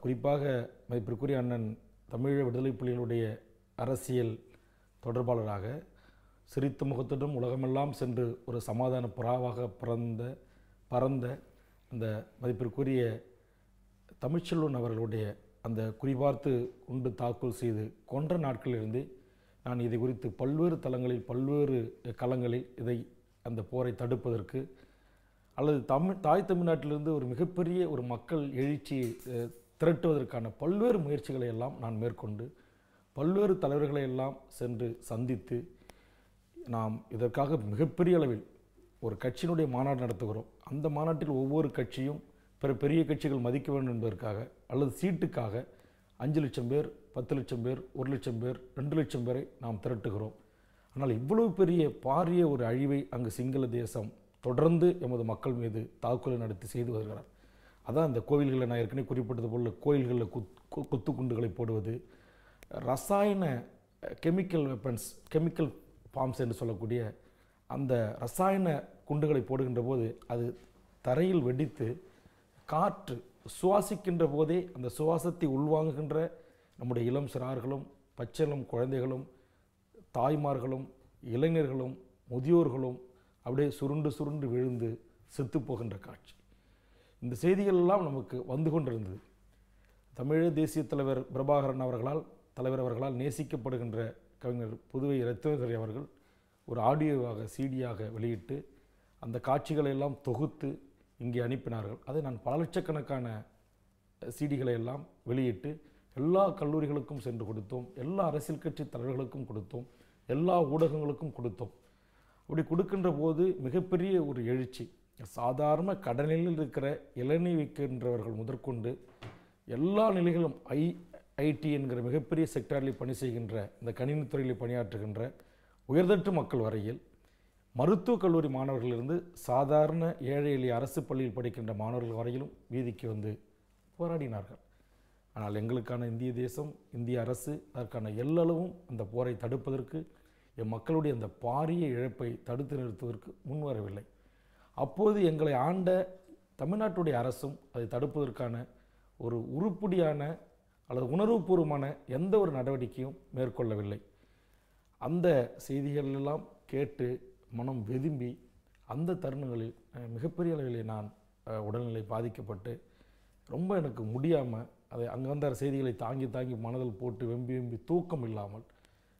B: குறிப்பாக மதிப்பிற்குரிய அண்ணன் தமிழீழ விடுதலை புலிகளுடைய அரசியல் தொடர்பாளராக சிரித்த முகத்துடன் உலகமெல்லாம் சென்று ஒரு சமாதான புறாவாக பறந்த அந்த மதிப்பிற்குரிய தமிழ்ச்செல்வன் அவர்களுடைய அந்த குறிபார்த்து உண்டு தாக்குதல் செய்து கொன்ற நாட்களிலிருந்து நான் இதை குறித்து பல்வேறு தளங்களில், பல்வேறு களங்களில் இதை அந்த போரை தடுப்பதற்கு அல்லது தாய் தமிழ்நாட்டிலிருந்து ஒரு மிகப்பெரிய ஒரு மக்கள் எழுச்சியை திரட்டுவதற்கான பல்வேறு முயற்சிகளை எல்லாம் நான் மேற்கொண்டு பல்வேறு தலைவர்களை எல்லாம் சென்று சந்தித்து, நாம் இதற்காக மிகப்பெரிய அளவில் ஒரு கட்சியினுடைய மாநாடு நடத்துகிறோம். அந்த மாநாட்டில் ஒவ்வொரு கட்சியும் பெரிய கட்சிகள் மதிக்க வேண்டும் என்பதற்காக அல்லது சீட்டுக்காக 5 லட்சம் பேர், 10 லட்சம் பேர், 1 லட்சம் பேர், 2 லட்சம் பேரை நாம் திரட்டுகிறோம். ஆனால் இவ்வளவு பெரிய பாரிய ஒரு அழிவை அங்கு சிங்கள தேசம் தொடர்ந்து எமது மக்கள் மீது தாக்குதல் நடத்தி செய்து வருகிறார். அதான் இந்த கோவில்களில் நான் ஏற்கனவே குறிப்பிட்டது போல் கோயில்களில் குத்து குண்டுகளை போடுவது, ரசாயன கெமிக்கல் வெப்பன்ஸ், கெமிக்கல் பாம்ஸ் என்று சொல்லக்கூடிய அந்த ரசாயன குண்டுகளை போடுகின்ற போது அது தரையில் வெடித்து காற்று சுவாசிக்கின்ற போதே அந்த சுவாசத்தை உள்வாங்குகின்ற நம்முடைய இளம் சிறார்களும், பச்சிளம் குழந்தைகளும், தாய்மார்களும், இளைஞர்களும், முதியோர்களும் அப்படியே சுருண்டு சுருண்டு விழுந்து செத்து போகின்ற காட்சி. இந்த செய்திகள் எல்லாம் நமக்கு வந்து கொண்டிருந்தது. தமிழக தேசிய தலைவர் பிரபாகரன் தலைவர் அவர்களால் நேசிக்கப்படுகின்ற கவிஞர் புதுவை ரத்னதுரை அவர்கள் ஒரு ஆடியோவாக, சிடியாக வெளியிட்டு அந்த காட்சிகளை எல்லாம் தொகுத்து இங்கே அனுப்பினார்கள். அதை நான் பல லட்சக்கணக்கான சிடிகளை எல்லாம் வெளியிட்டு எல்லா கல்லூரிகளுக்கும் சென்று கொடுத்தோம், எல்லா அரசியல் கட்சி தலைவர்களுக்கும் கொடுத்தோம், எல்லா ஊடகங்களுக்கும் கொடுத்தோம். அப்படி கொடுக்கின்ற போது மிகப்பெரிய ஒரு எழுச்சி. சாதாரண கடனில் இருக்கிற இளநீ விற்கின்றவர்கள் முதற்கொண்டு எல்லா நிலைகளும் ஐடி என்கிற மிகப்பெரிய செக்டாரில் பணி செய்கின்ற, இந்த கணினித்துறையில் பணியாற்றுகின்ற உயர்தட்டு மக்கள் வரையில் மருத்துவக் கல்லூரி மாணவர்களிலிருந்து சாதாரண ஏழை எளிய அரசு பள்ளியில் படிக்கின்ற மாணவர்கள் வரையிலும் வீதிக்கு வந்து போராடினார்கள். ஆனால் எங்களுக்கான இந்திய தேசம், இந்திய அரசு அதற்கான எல்லளவும் அந்த போரை தடுப்பதற்கு, என் மக்களுடைய அந்த பாரிய இழப்பை தடுத்து நிறுத்துவதற்கு முன்வரவில்லை. அப்போது எங்களை ஆண்ட தமிழ்நாட்டுடைய அரசும் அதை தடுப்பதற்கான ஒரு உருப்படியான அல்லது உணர்வுபூர்வமான எந்த ஒரு நடவடிக்கையும் மேற்கொள்ளவில்லை. அந்த செய்திகள் எல்லாம் கேட்டு மனம் வெதும்பி அந்த தருணங்களில் மிகப்பெரிய அளவிலே நான் உடல்நிலை பாதிக்கப்பட்டு ரொம்ப எனக்கு முடியாமல் அதை அங்கே வந்த செய்திகளை தாங்கி தாங்கி மனதில் போட்டு வெம்பி தூக்கம் இல்லாமல்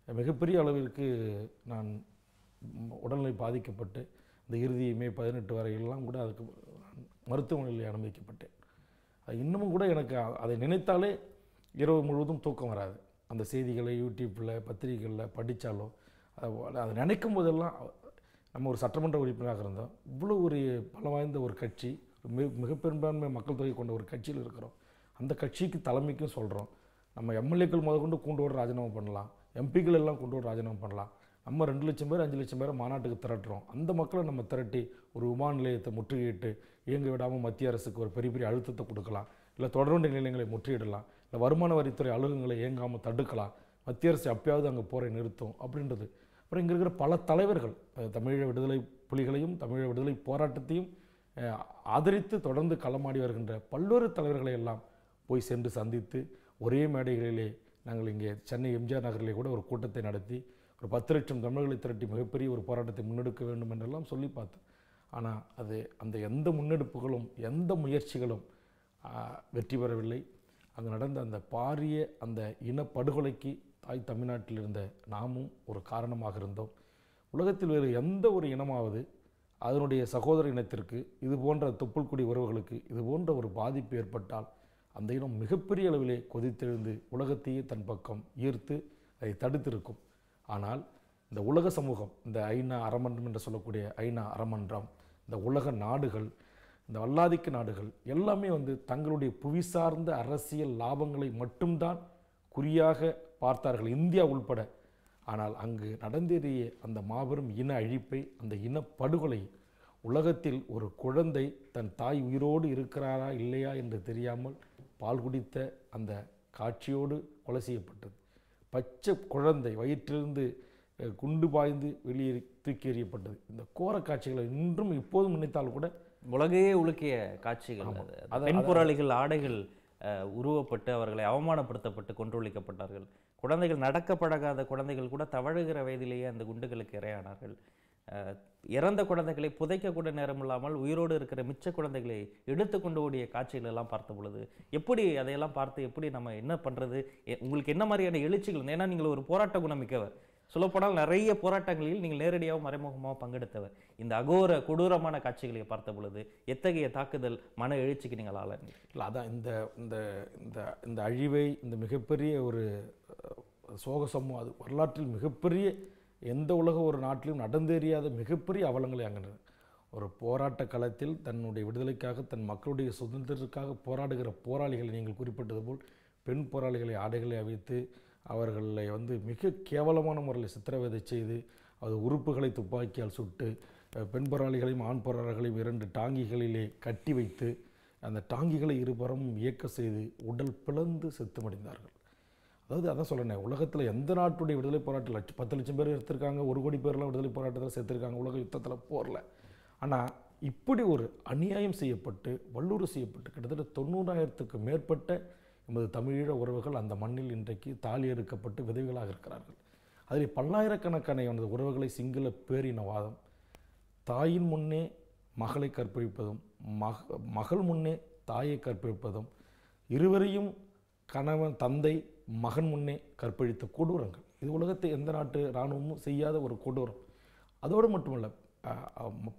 B: மிகப்பெரிய அளவிற்கு நான் உடல்நிலை பாதிக்கப்பட்டு இந்த இறுதி மே 18 வரையெல்லாம் கூட அதுக்கு மருத்துவமனையில் அனுமதிக்கப்பட்டேன். அது இன்னமும் கூட எனக்கு அதை நினைத்தாலே இரவு முழுவதும் தூக்கம் வராது. அந்த செய்திகளை யூடியூப்பில் பத்திரிகைகளில் படித்தாலோ அதை நினைக்கும் போதெல்லாம் நம்ம ஒரு சட்டமன்ற உறுப்பினராக இருந்தோம், இவ்வளோ ஒரு பலம் வாய்ந்த ஒரு கட்சி, மிக பெரும்பான்மை மக்கள் தொகை கொண்ட ஒரு கட்சியில் இருக்கிறோம். அந்த கட்சிக்கு தலைமைக்கும் சொல்கிறோம், நம்ம எம்எல்ஏக்கள் முதற்கொண்டு கூண்டோடு ராஜினாமா பண்ணலாம், எம்பிக்கள் எல்லாம் கூண்டோடு ராஜினாமா பண்ணலாம். நம்ம 2 லட்சம் பேர் 5 லட்சம் பேரை மாநாட்டுக்கு திரட்டுறோம். அந்த மக்களை நம்ம திரட்டி ஒரு விமான நிலையத்தை முற்றுகையிட்டு இயங்க விடாமல் மத்திய அரசுக்கு ஒரு பெரிய அழுத்தத்தை கொடுக்கலாம், இல்லை தொடர்பு நிலையங்களை முற்றுகையிடலாம், இல்லை வருமான வரித்துறை அலுவலகங்களை இயங்காமல் தடுக்கலாம், மத்திய அரசு அப்பயாவது அங்கே போரை நிறுத்தும் அப்படின்றது. அப்புறம் இங்கே இருக்கிற பல தலைவர்கள் தமிழீழ விடுதலை புலிகளையும் தமிழீழ விடுதலை போராட்டத்தையும் ஆதரித்து தொடர்ந்து களமாடி வருகின்ற பல்வேறு தலைவர்களை எல்லாம் போய் சென்று சந்தித்து ஒரே மேடைகளிலே நாங்கள் இங்கே சென்னை எம்ஜிஆர் நகரிலே கூட ஒரு கூட்டத்தை நடத்தி ஒரு 10 லட்சம் தமிழர்களை திரட்டி மிகப்பெரிய ஒரு போராட்டத்தை முன்னெடுக்க வேண்டும் என்றெல்லாம் சொல்லி பார்த்தோம். ஆனால் அந்த எந்த முன்னெடுப்புகளும் எந்த முயற்சிகளும் வெற்றி பெறவில்லை. அங்கு நடந்த அந்த பாரிய அந்த இனப்படுகொலைக்கு தாய் தமிழ்நாட்டில் இருந்த நாமும் ஒரு காரணமாக இருந்தோம். உலகத்தில் வேறு எந்த ஒரு இனமாவது அதனுடைய சகோதர இனத்திற்கு இது போன்ற தொப்புள்குடி உறவுகளுக்கு இது போன்ற ஒரு பாதிப்பு ஏற்பட்டால் அந்த இனம் மிகப்பெரிய அளவிலே கொதித்தெழுந்து உலகத்தையே தன் பக்கம் ஈர்த்து அதை தடுத்திருக்கும். ஆனால் இந்த உலக சமூகம், இந்த ஐநா அறமன்றம் என்று சொல்லக்கூடிய ஐநா அறமன்றம், இந்த உலக நாடுகள், இந்த வல்லாதிக்க நாடுகள் எல்லாமே வந்து தங்களுடைய புவி சார்ந்த அரசியல் லாபங்களை மட்டும்தான் குறியாக பார்த்தார்கள், இந்தியா உள்பட. ஆனால் அங்கு நடந்தேறிய அந்த மாபெரும் இன அழிப்பை, அந்த இனப்படுகொலை, உலகத்தில் ஒரு குழந்தை தன் தாய் உயிரோடு இருக்கிறாரா இல்லையா என்று தெரியாமல் பால் குடித்த அந்த காட்சியோடு கொலை செய்யப்பட்டது. பச்சை குழந்தை வயிற்றிலிருந்து குண்டு பாய்ந்து வெளியே தூக்கி எறியப்பட்டது. இந்த கோர காட்சிகளை இன்றும் இப்போதும் நினைத்தால் கூட
A: உலகையே உலுக்கிய காட்சிகள். பெண் போராளிகள் ஆடைகள் உருவப்பட்டு அவர்களை அவமானப்படுத்தப்பட்டு கொன்றொழிக்கப்பட்டார்கள். குழந்தைகள் நடக்க பழகாத குழந்தைகள் கூட தவழுகிற வயதிலேயே அந்த குண்டுகளுக்கு இரையானார்கள். இறந்த குழந்தைகளை புதைக்க கூட நேரம் இல்லாமல் உயிரோடு இருக்கிற மிச்ச குழந்தைகளை எடுத்து கொண்டு ஓடிய காட்சிகள் எல்லாம் பார்த்த பொழுது எப்படி அதையெல்லாம் பார்த்து எப்படி நம்ம என்ன பண்றது, உங்களுக்கு என்ன மாதிரியான எழுச்சிகள்? ஏன்னா நீங்கள் ஒரு போராட்ட குணம் மிக்கவர், சொல்லப்போனால் நிறைய போராட்டங்களில் நீங்கள் நேரடியாக மறைமுகமாக பங்கெடுத்தவர். இந்த அகோர கொடூரமான காட்சிகளை பார்த்த பொழுது எத்தகைய தாக்குதல் மன எழுச்சிக்கு நீங்கள் ஆளானீங்க?
B: இல்லை, அதான் இந்த இந்த இந்த இந்த அழிவை, இந்த மிகப்பெரிய ஒரு சோகசமும், அது வரலாற்றில் மிகப்பெரிய எந்த உலக ஒரு நாட்டிலும் நடந்தேறியாத மிகப்பெரிய அவலங்களை அங்கே ஒரு போராட்ட களத்தில் தன்னுடைய விடுதலைக்காக, தன் மக்களுடைய சுதந்திரத்திற்காக போராடுகிற போராளிகளை நீங்கள் குறிப்பிட்டது போல் பெண் போராளிகளை ஆடைகளை அவிழ்த்து அவர்களை வந்து மிக கேவலமான முறையில் சித்திரவதை செய்து அது உறுப்புகளை துப்பாக்கியால் சுட்டு பெண் போராளிகளையும் ஆண் போராளிகளையும் 2 டாங்கிகளிலே கட்டி வைத்து அந்த டாங்கிகளை இருபுறமும் இயக்க செய்து உடல் பிளந்து செத்துமடைந்தார்கள். அதாவது அதான் சொல்கிறேன், உலகத்தில் எந்த நாட்டுடைய விடுதலை போராட்டத்தில் 10 லட்சம் பேர் எடுத்திருக்காங்க, 1 கோடி பேர்லாம் விடுதலை போராட்டத்தில் சேர்த்துருக்காங்க உலக யுத்தத்தில் போரில். ஆனால் இப்படி ஒரு அநியாயம் செய்யப்பட்டு வல்லூறு செய்யப்பட்டு கிட்டத்தட்ட 90,000க்கு மேற்பட்ட எமது தமிழீழ உறவுகள் அந்த மண்ணில் இன்றைக்கு தாலி அறுக்கப்பட்டு விதவைகளாக இருக்கிறார்கள். அதில் பல்லாயிரக்கணக்கான எனது உறவுகளை சிங்கள பேரினவாதம் தாயின் முன்னே மகளை கற்பழிப்பதும் மகள் முன்னே தாயை கற்பழிப்பதும் இருவரையும் கணவன் தந்தை மகன் முன்னே கற்பழித்த கொடூரங்கள். இது உலகத்தை எந்த நாட்டு இராணுவமும் செய்யாத ஒரு கொடூரம். அதோடு மட்டுமல்ல,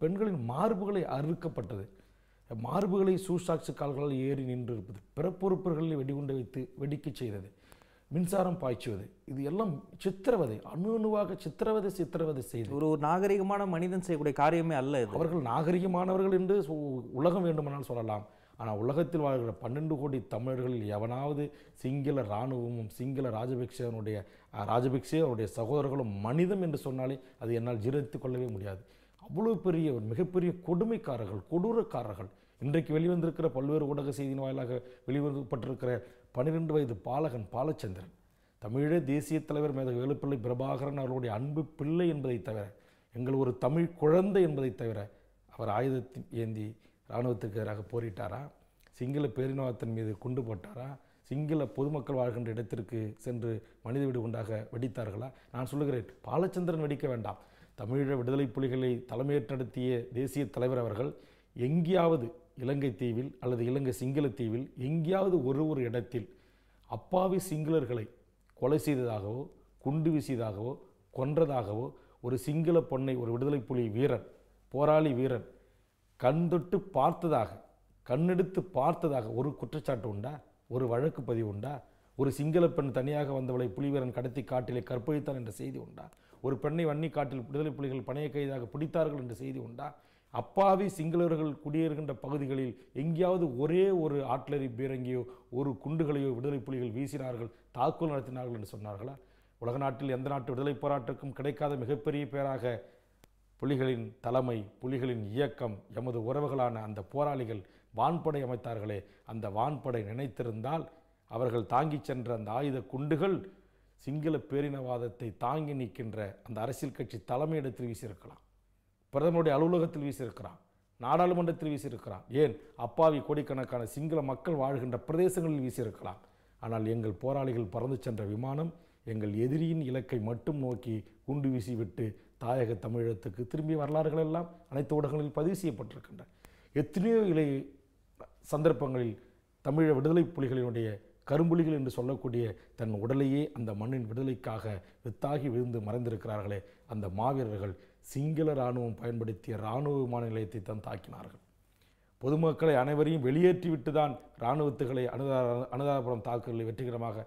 B: பெண்களின் மார்புகளை அறுக்கப்பட்டது, மார்புகளை சூசாக்சு கால்களால் ஏறி நின்று இருப்பது, பிறப்புறுப்புகளில் வெடிகுண்டை வைத்து வெடிக்க செய்தது, மின்சாரம் பாய்ச்சுவது, இது எல்லாம் சித்திரவதை, அணுவாக சித்திரவதை செய்து
A: ஒரு நாகரிகமான மனிதன் செய்யக்கூடிய காரியமே அல்ல இது.
B: அவர்கள் நாகரிகமானவர்கள் என்று உலகம் வேண்டுமானால் சொல்லலாம். ஆனால் உலகத்தில் வாழ்கிற 12 கோடி தமிழர்களில் எவனாவது சிங்கள இராணுவமும் சிங்கள ராஜபக்சே அவருடைய சகோதரர்களும் மனிதம் என்று சொன்னாலே அது என்னால் ஜீரணித்து கொள்ளவே முடியாது. அவ்வளோ பெரிய ஒரு மிகப்பெரிய கொடுமைக்காரர்கள், கொடூரக்காரர்கள். இன்றைக்கு வெளிவந்திருக்கிற பல்வேறு ஊடக செய்தியின் வாயிலாக வெளிவரப்பட்டிருக்கிற 12 வயது பாலகன் பாலச்சந்திரன், தமிழீழ தேசிய தலைவர் மேதகு வேலுப்பிள்ளை பிரபாகரன் அவர்களுடைய அன்பு பிள்ளை என்பதை தவிர, எங்கள் ஒரு தமிழ் குழந்தை என்பதை தவிர, அவர் ஆயுதத்தை ஏந்தி இராணுவத்துக்கு எதிராக போரிட்டாரா? சிங்கள பேரினவாதத்தின் மீது குண்டு போட்டாரா? சிங்கள பொதுமக்கள் வாழ்கின்ற இடத்திற்கு சென்று மனித வெடி உண்டாக வெடித்தார்களா? நான் சொல்லுகிறேன், பாலச்சந்திரன் வெடிக்க வேண்டாம். தமிழீழ விடுதலை புலிகளை தலைமையேற்று நடத்திய தேசிய தலைவர் அவர்கள் எங்கேயாவது இலங்கை தீவில் அல்லது இலங்கை சிங்கள தீவில் எங்கேயாவது ஒரு இடத்தில் அப்பாவி சிங்களர்களை கொலை செய்ததாகவோ, குண்டு வீசியதாகவோ, கொன்றதாகவோ ஒரு சிங்கள பொண்ணை, ஒரு விடுதலை புலி வீரன், போராளி வீரன் கண் தொட்டு பார்த்ததாக, கண்ணெடுத்து பார்த்ததாக ஒரு குற்றச்சாட்டு உண்டா? ஒரு வழக்கு பதிவு உண்டா? ஒரு சிங்கள பெண் தனியாக வந்தவளை புலிவீரன் கடத்தி காட்டிலே கற்பழித்தான் என்ற செய்தி உண்டா? ஒரு பெண்ணை வன்னி காட்டில் விடுதலை புலிகள் பணைய கைதாக பிடித்தார்கள் என்ற செய்தி உண்டா? அப்பாவி சிங்களவர்கள் குடியேறுகின்ற பகுதிகளில் எங்கேயாவது ஒரே ஒரு ஆட்லரி பீரங்கியோ ஒரு குண்டுகளையோ விடுதலை புலிகள் வீசினார்கள், தாக்குதல் நடத்தினார்கள் என்று சொன்னார்களா? உலக நாட்டில் எந்த நாட்டு விடுதலை போராட்டத்துக்கும் கிடைக்காத மிகப்பெரிய பேராக புலிகளின் தலைமை, புலிகளின் இயக்கம், எமது உறவுகளான அந்த போராளிகள் வான்படை அமைத்தார்களே, அந்த வான்படை நினைத்திருந்தால் அவர்கள் தாங்கிச் சென்ற அந்த ஆயுத குண்டுகள் சிங்கள பேரினவாதத்தை தாங்கி நிற்கின்ற அந்த அரசியல் கட்சி தலைமையிடத்தில் வீசியிருக்கலாம், பிரதமருடைய அலுவலகத்தில் வீசியிருக்கிறான், நாடாளுமன்றத்தில் வீசியிருக்கிறான், ஏன் அப்பாவி கோடிக்கணக்கான சிங்கள மக்கள் வாழ்கின்ற பிரதேசங்களில் வீசியிருக்கலாம். ஆனால் எங்கள் போராளிகள் பறந்து சென்ற விமானம் எங்கள் எதிரியின் இலக்கை மட்டும் நோக்கி குண்டு வீசிவிட்டு தாயக தமிழகத்துக்கு திரும்பிய வரலாறுகள் எல்லாம் அனைத்து ஊடகங்களில் பதிவு செய்யப்பட்டிருக்கின்றன. எத்தனையோ சந்தர்ப்பங்களில் தமிழக விடுதலை புலிகளினுடைய கரும்புலிகள் என்று சொல்லக்கூடிய தன் உடலையே அந்த மண்ணின் விடுதலைக்காக வித்தாகி விழுந்து மறைந்திருக்கிறார்களே அந்த மாவீரர்கள் சிங்கள இராணுவம் பயன்படுத்திய இராணுவ விமான நிலையத்தை தான் தாக்கினார்கள். பொதுமக்களை அனைவரையும் வெளியேற்றிவிட்டு தான் இராணுவத்துகளை அனுதாபுரம் தாக்குதலை வெற்றிகரமாக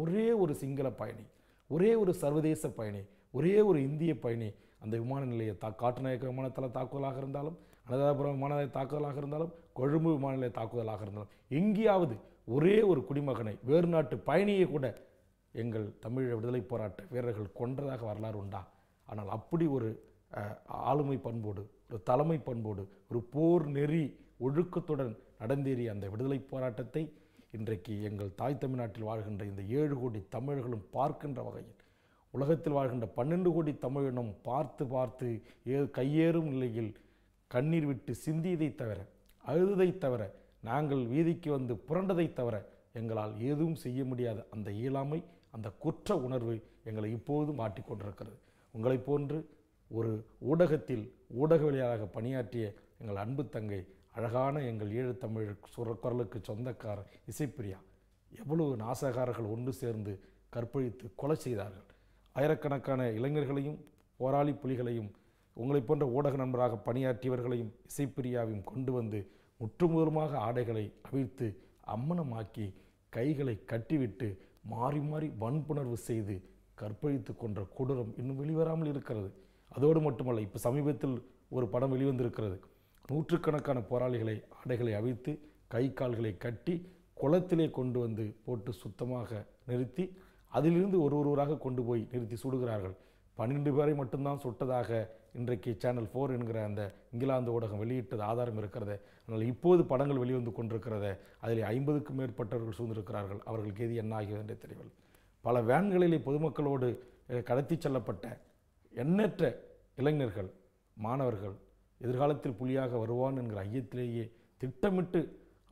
B: ஒரே ஒரு சிங்கள பயணி, ஒரே ஒரு சர்வதேச பயணி, ஒரே ஒரு இந்திய பயணி அந்த விமான நிலைய காட்டுநாயக்க விமானத்தில் தாக்குதலாக இருந்தாலும், அனுதாபுரம் விமான நிலைய தாக்குதலாக இருந்தாலும், கொழும்பு விமான நிலைய தாக்குதலாக இருந்தாலும், எங்கேயாவது ஒரே ஒரு குடிமகனை, வேறு நாட்டு பயணியை கூட எங்கள் தமிழ் விடுதலை போராட்ட வீரர்கள் கொன்றதாக வரலாறு உண்டா? ஆனால் அப்படி ஒரு ஆளுமை பண்போடு, ஒரு தலைமை பண்போடு, ஒரு போர் நெறி ஒழுக்கத்துடன் நடந்தேறிய அந்த விடுதலை போராட்டத்தை இன்றைக்கு எங்கள் தாய் தமிழ்நாட்டில் வாழ்கின்ற இந்த 7 கோடி தமிழர்களும் பார்க்கின்ற வகையில், உலகத்தில் வாழ்கின்ற 12 கோடி தமிழினம் பார்த்து கையேறும் நிலையில் கண்ணீர் விட்டு சிந்தியதை தவிர, அழுததை தவிர, நாங்கள் வீதிக்கு வந்து புரண்டதை தவிர எங்களால் எதுவும் செய்ய முடியாத அந்த இயலாமை, அந்த குற்ற உணர்வு எங்களை இப்போதும் மாட்டிக்கொண்டிருக்கிறது. உங்களை போன்று ஒரு ஊடகத்தில் ஊடகவியலாளராக பணியாற்றிய எங்கள் அன்பு தங்கை, அழகான எங்கள் ஈழத்தமிழ் குரலுக்கு சொந்தக்காரர் இசைப்பிரியா, எவ்வளவு நாசகாரர்கள் ஒன்று சேர்ந்து கற்பழித்து கொலை செய்தார்கள். ஆயிரக்கணக்கான இளைஞர்களையும் போராளி புலிகளையும் உங்களை போன்ற ஊடக நண்பராக பணியாற்றியவர்களையும் இசைப்பிரியாவையும் கொண்டு வந்து முற்றுமுதலுமாக ஆடைகளை அவிழ்த்து அம்மனமாக்கி கைகளை கட்டிவிட்டு மாறி மாறி வன்புணர்வு செய்து கற்பழித்து கொன்ற கொடூரம் இன்னும் வெளிவராமல் இருக்கிறது. அதோடு மட்டுமல்ல, இப்போ சமீபத்தில் ஒரு படம் வெளிவந்திருக்கிறது. நூற்றுக்கணக்கான போராளிகளை ஆடைகளை அவிழ்த்து கை கால்களை கட்டி குளத்திலே கொண்டு வந்து போட்டு சுத்தமாக நிறுத்தி அதிலிருந்து ஒருவராக கொண்டு போய் நிறுத்தி சுடுகிறார்கள். 12 பேரை மட்டும்தான் சுட்டதாக இன்றைக்கு சேனல் 4 என்கிற அந்த இங்கிலாந்து ஊடகம் வெளியிட்டது ஆதாரம் இருக்கிறது. ஆனால் இப்போது படங்கள் வெளிவந்து கொண்டிருக்கிறத அதில் 50க்கும் மேற்பட்டவர்கள் சூழ்ந்திருக்கிறார்கள். அவர்களுக்கு எது என்ன ஆகியது என்றே தெரியவில்லை. பல வேன்களிலே பொதுமக்களோடு கடத்தி செல்லப்பட்ட எண்ணற்ற இளைஞர்கள், மாணவர்கள் எதிர்காலத்தில் புலியாக வருவான் என்கிற ஐயத்திலேயே திட்டமிட்டு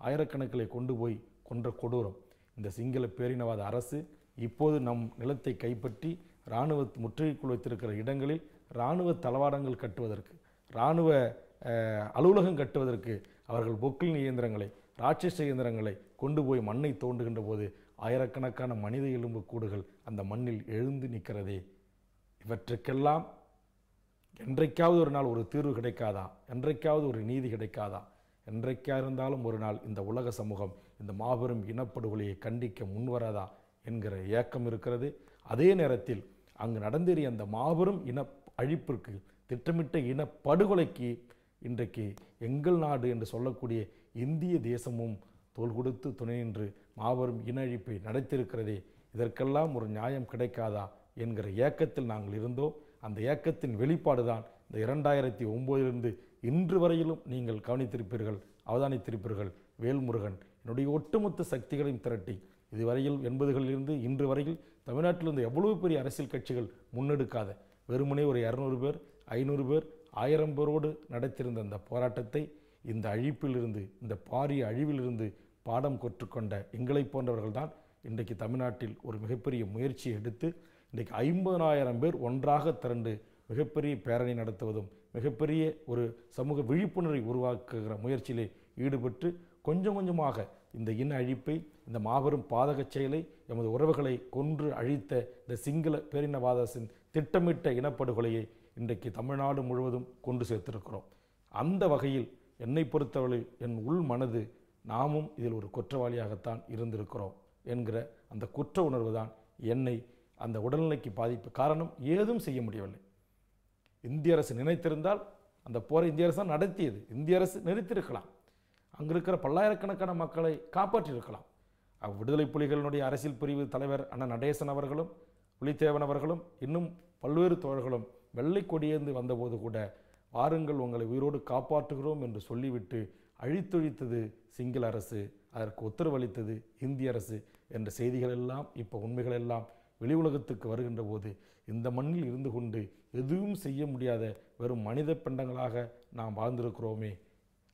B: ஆயிரக்கணக்கிலே கொண்டு போய் கொன்ற கொடூரம் இந்த சிங்கள பேரினவாத அரசு இப்போது நம் நிலத்தை கைப்பற்றி இராணுவ முற்றுகைக்குள் வைத்திருக்கிற இடங்களில் இராணுவ தளவாடங்கள் கட்டுவதற்கு, இராணுவ அலுவலகம் கட்டுவதற்கு அவர்கள் பொக்கில் இயந்திரங்களை, ராட்சச இயந்திரங்களை கொண்டு போய் மண்ணை தோண்டுகின்ற போது ஆயிரக்கணக்கான மனித எலும்பு கூடுகள் அந்த மண்ணில் எழுந்து நிற்கிறதே. இவற்றுக்கெல்லாம் என்றைக்காவது ஒரு நாள் ஒரு தீர்வு கிடைக்காதா? என்றைக்காவது ஒரு நீதி கிடைக்காதா? என்றைக்கா இருந்தாலும் ஒரு நாள் இந்த உலக சமூகம் இந்த மாபெரும் இனப்படுகொலையை கண்டிக்க முன்வராதா என்கிற ஏக்கம் இருக்கிறது. அதே நேரத்தில் அங்கு நடந்தேறிய அந்த மாபெரும் இன அழிப்பிற்கு, திட்டமிட்ட இனப்படுகொலைக்கு இன்றைக்கு எங்கள் நாடு என்று சொல்லக்கூடிய இந்திய தேசமும் தோள் கொடுத்து துணை நின்று மாபெரும் இன அழிப்பை நடத்தியிருக்கிறதே. இதற்கெல்லாம் ஒரு நியாயம் கிடைக்காதா என்கிற ஏக்கத்தில் நாங்கள் இருந்தோம். அந்த ஏக்கத்தின் வெளிப்பாடு தான் இந்த 2009 இன்று வரையிலும் நீங்கள் கவனித்திருப்பீர்கள், அவதானித்திருப்பீர்கள். வேல்முருகன் என்னுடைய ஒட்டுமொத்த சக்திகளையும் திரட்டி இதுவரையில் 80களிலிருந்து இன்று வரையில் தமிழ்நாட்டிலிருந்து எவ்வளவு பெரிய அரசியல் கட்சிகள் முன்னெடுக்காத வெறுமனே ஒரு 200 பேர் 500 பேர் 1000 பேரோடு நடத்தியிருந்த அந்த போராட்டத்தை இந்த அழிப்பிலிருந்து, இந்த பாரிய அழிவிலிருந்து பாடம் கற்றுக்கொண்ட எங்களை போன்றவர்கள் தான் இன்றைக்கு தமிழ்நாட்டில் ஒரு மிகப்பெரிய முயற்சியை எடுத்து இன்றைக்கு 50,000 பேர் ஒன்றாக திரண்டு மிகப்பெரிய பேரணி நடத்துவதும் மிகப்பெரிய ஒரு சமூக விழிப்புணர்வை உருவாக்குகிற முயற்சியிலே ஈடுபட்டு கொஞ்சம் கொஞ்சமாக இந்த இன அழிப்பை, இந்த மாபெரும் பாதக செயலை, எமது உறவுகளை கொன்று அழித்த இந்த சிங்கள பேரினவாதத்தின் திட்டமிட்ட இனப்படுகொலையை இன்றைக்கு தமிழ்நாடு முழுவதும் கொண்டு சேர்த்திருக்கிறோம். அந்த வகையில் என்னை பொறுத்தவரை என் உள் மனது நாமும் இதில் ஒரு குற்றவாளியாகத்தான் இருந்திருக்கிறோம் என்கிற அந்த குற்ற உணர்வு தான் என்னை அந்த உடல்நிலைக்கு பாதிப்பு. காரணம், ஏதும் செய்ய முடியவில்லை. இந்திய அரசு நினைத்திருந்தால் அந்த போரை இந்திய அரசு தான் நடத்தியது. இந்திய அரசு நிறுத்தியிருக்கலாம், அங்கு இருக்கிற பல்லாயிரக்கணக்கான மக்களை காப்பாற்றியிருக்கலாம். விடுதலை புலிகளினுடைய அரசியல் பிரிவு தலைவர் அண்ணன் நடேசன் அவர்களும் புலித்தேவன் அவர்களும் இன்னும் பல்வேறு தோழர்களும் வெள்ளை கொடியேந்து வந்தபோது கூட வாருங்கள் உங்களை உயிரோடு காப்பாற்றுகிறோம் என்று சொல்லிவிட்டு அழித்தொழித்தது சிங்கள அரசு, அதற்கு உத்தரவளித்தது இந்திய அரசு என்ற செய்திகள் எல்லாம் இப்போ உண்மைகள் எல்லாம் வெளி உலகத்துக்கு வருகின்ற போது இந்த மண்ணில் இருந்து கொண்டு எதுவும் செய்ய முடியாத வெறும் மனித பிண்டங்களாக நாம் வாழ்ந்திருக்கிறோமே.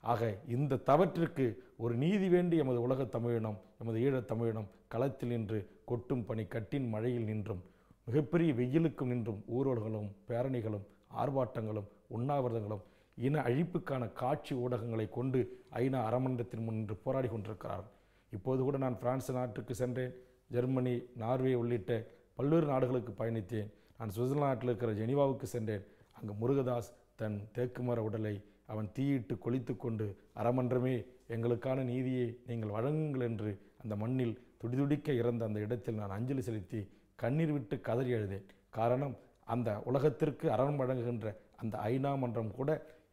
B: ஆக இந்த தவற்றிற்கு ஒரு நீதி வேண்டி எமது உலகத் தமிழினம், எமது ஈழத் தமிழினம் களத்தில் நின்று கொட்டும் பனி கட்டின் மழையில் நின்றும் மிகப்பெரிய வெயிலுக்கும் நின்றும் ஊர்வலங்களும் பேரணிகளும் ஆர்ப்பாட்டங்களும் உண்ணாவிரதங்களும் இன அழிப்புக்கான காட்சி ஊடகங்களை கொண்டு ஐநா அரமன்றத்தின் முன் நின்று போராடி கொண்டிருக்கிறார்கள். இப்போது கூட நான் பிரான்ஸ் நாட்டுக்கு சென்றேன், ஜெர்மனி, நார்வே உள்ளிட்ட பல்வேறு நாடுகளுக்கு பயணித்தேன். நான் சுவிட்சர்லாந்தில் இருக்கிற ஜெனீவாவுக்கு சென்றேன். அங்கு முருகதாஸ் தன் தேக்குமர உடலை அவன் தீயிட்டு கொளித்து கொண்டு அரமன்றமே எங்களுக்கான நீதியை நீங்கள் வழங்குங்கள் என்று அந்த மண்ணில் துடிதுடிக்க இறந்த அந்த இடத்தில் நான் அஞ்சலி செலுத்தி கண்ணீர் விட்டு கதறி எழுதேன். காரணம், அந்த உலகத்திற்கு அறம் வழங்குகின்ற அந்த ஐநா மன்றம் கூட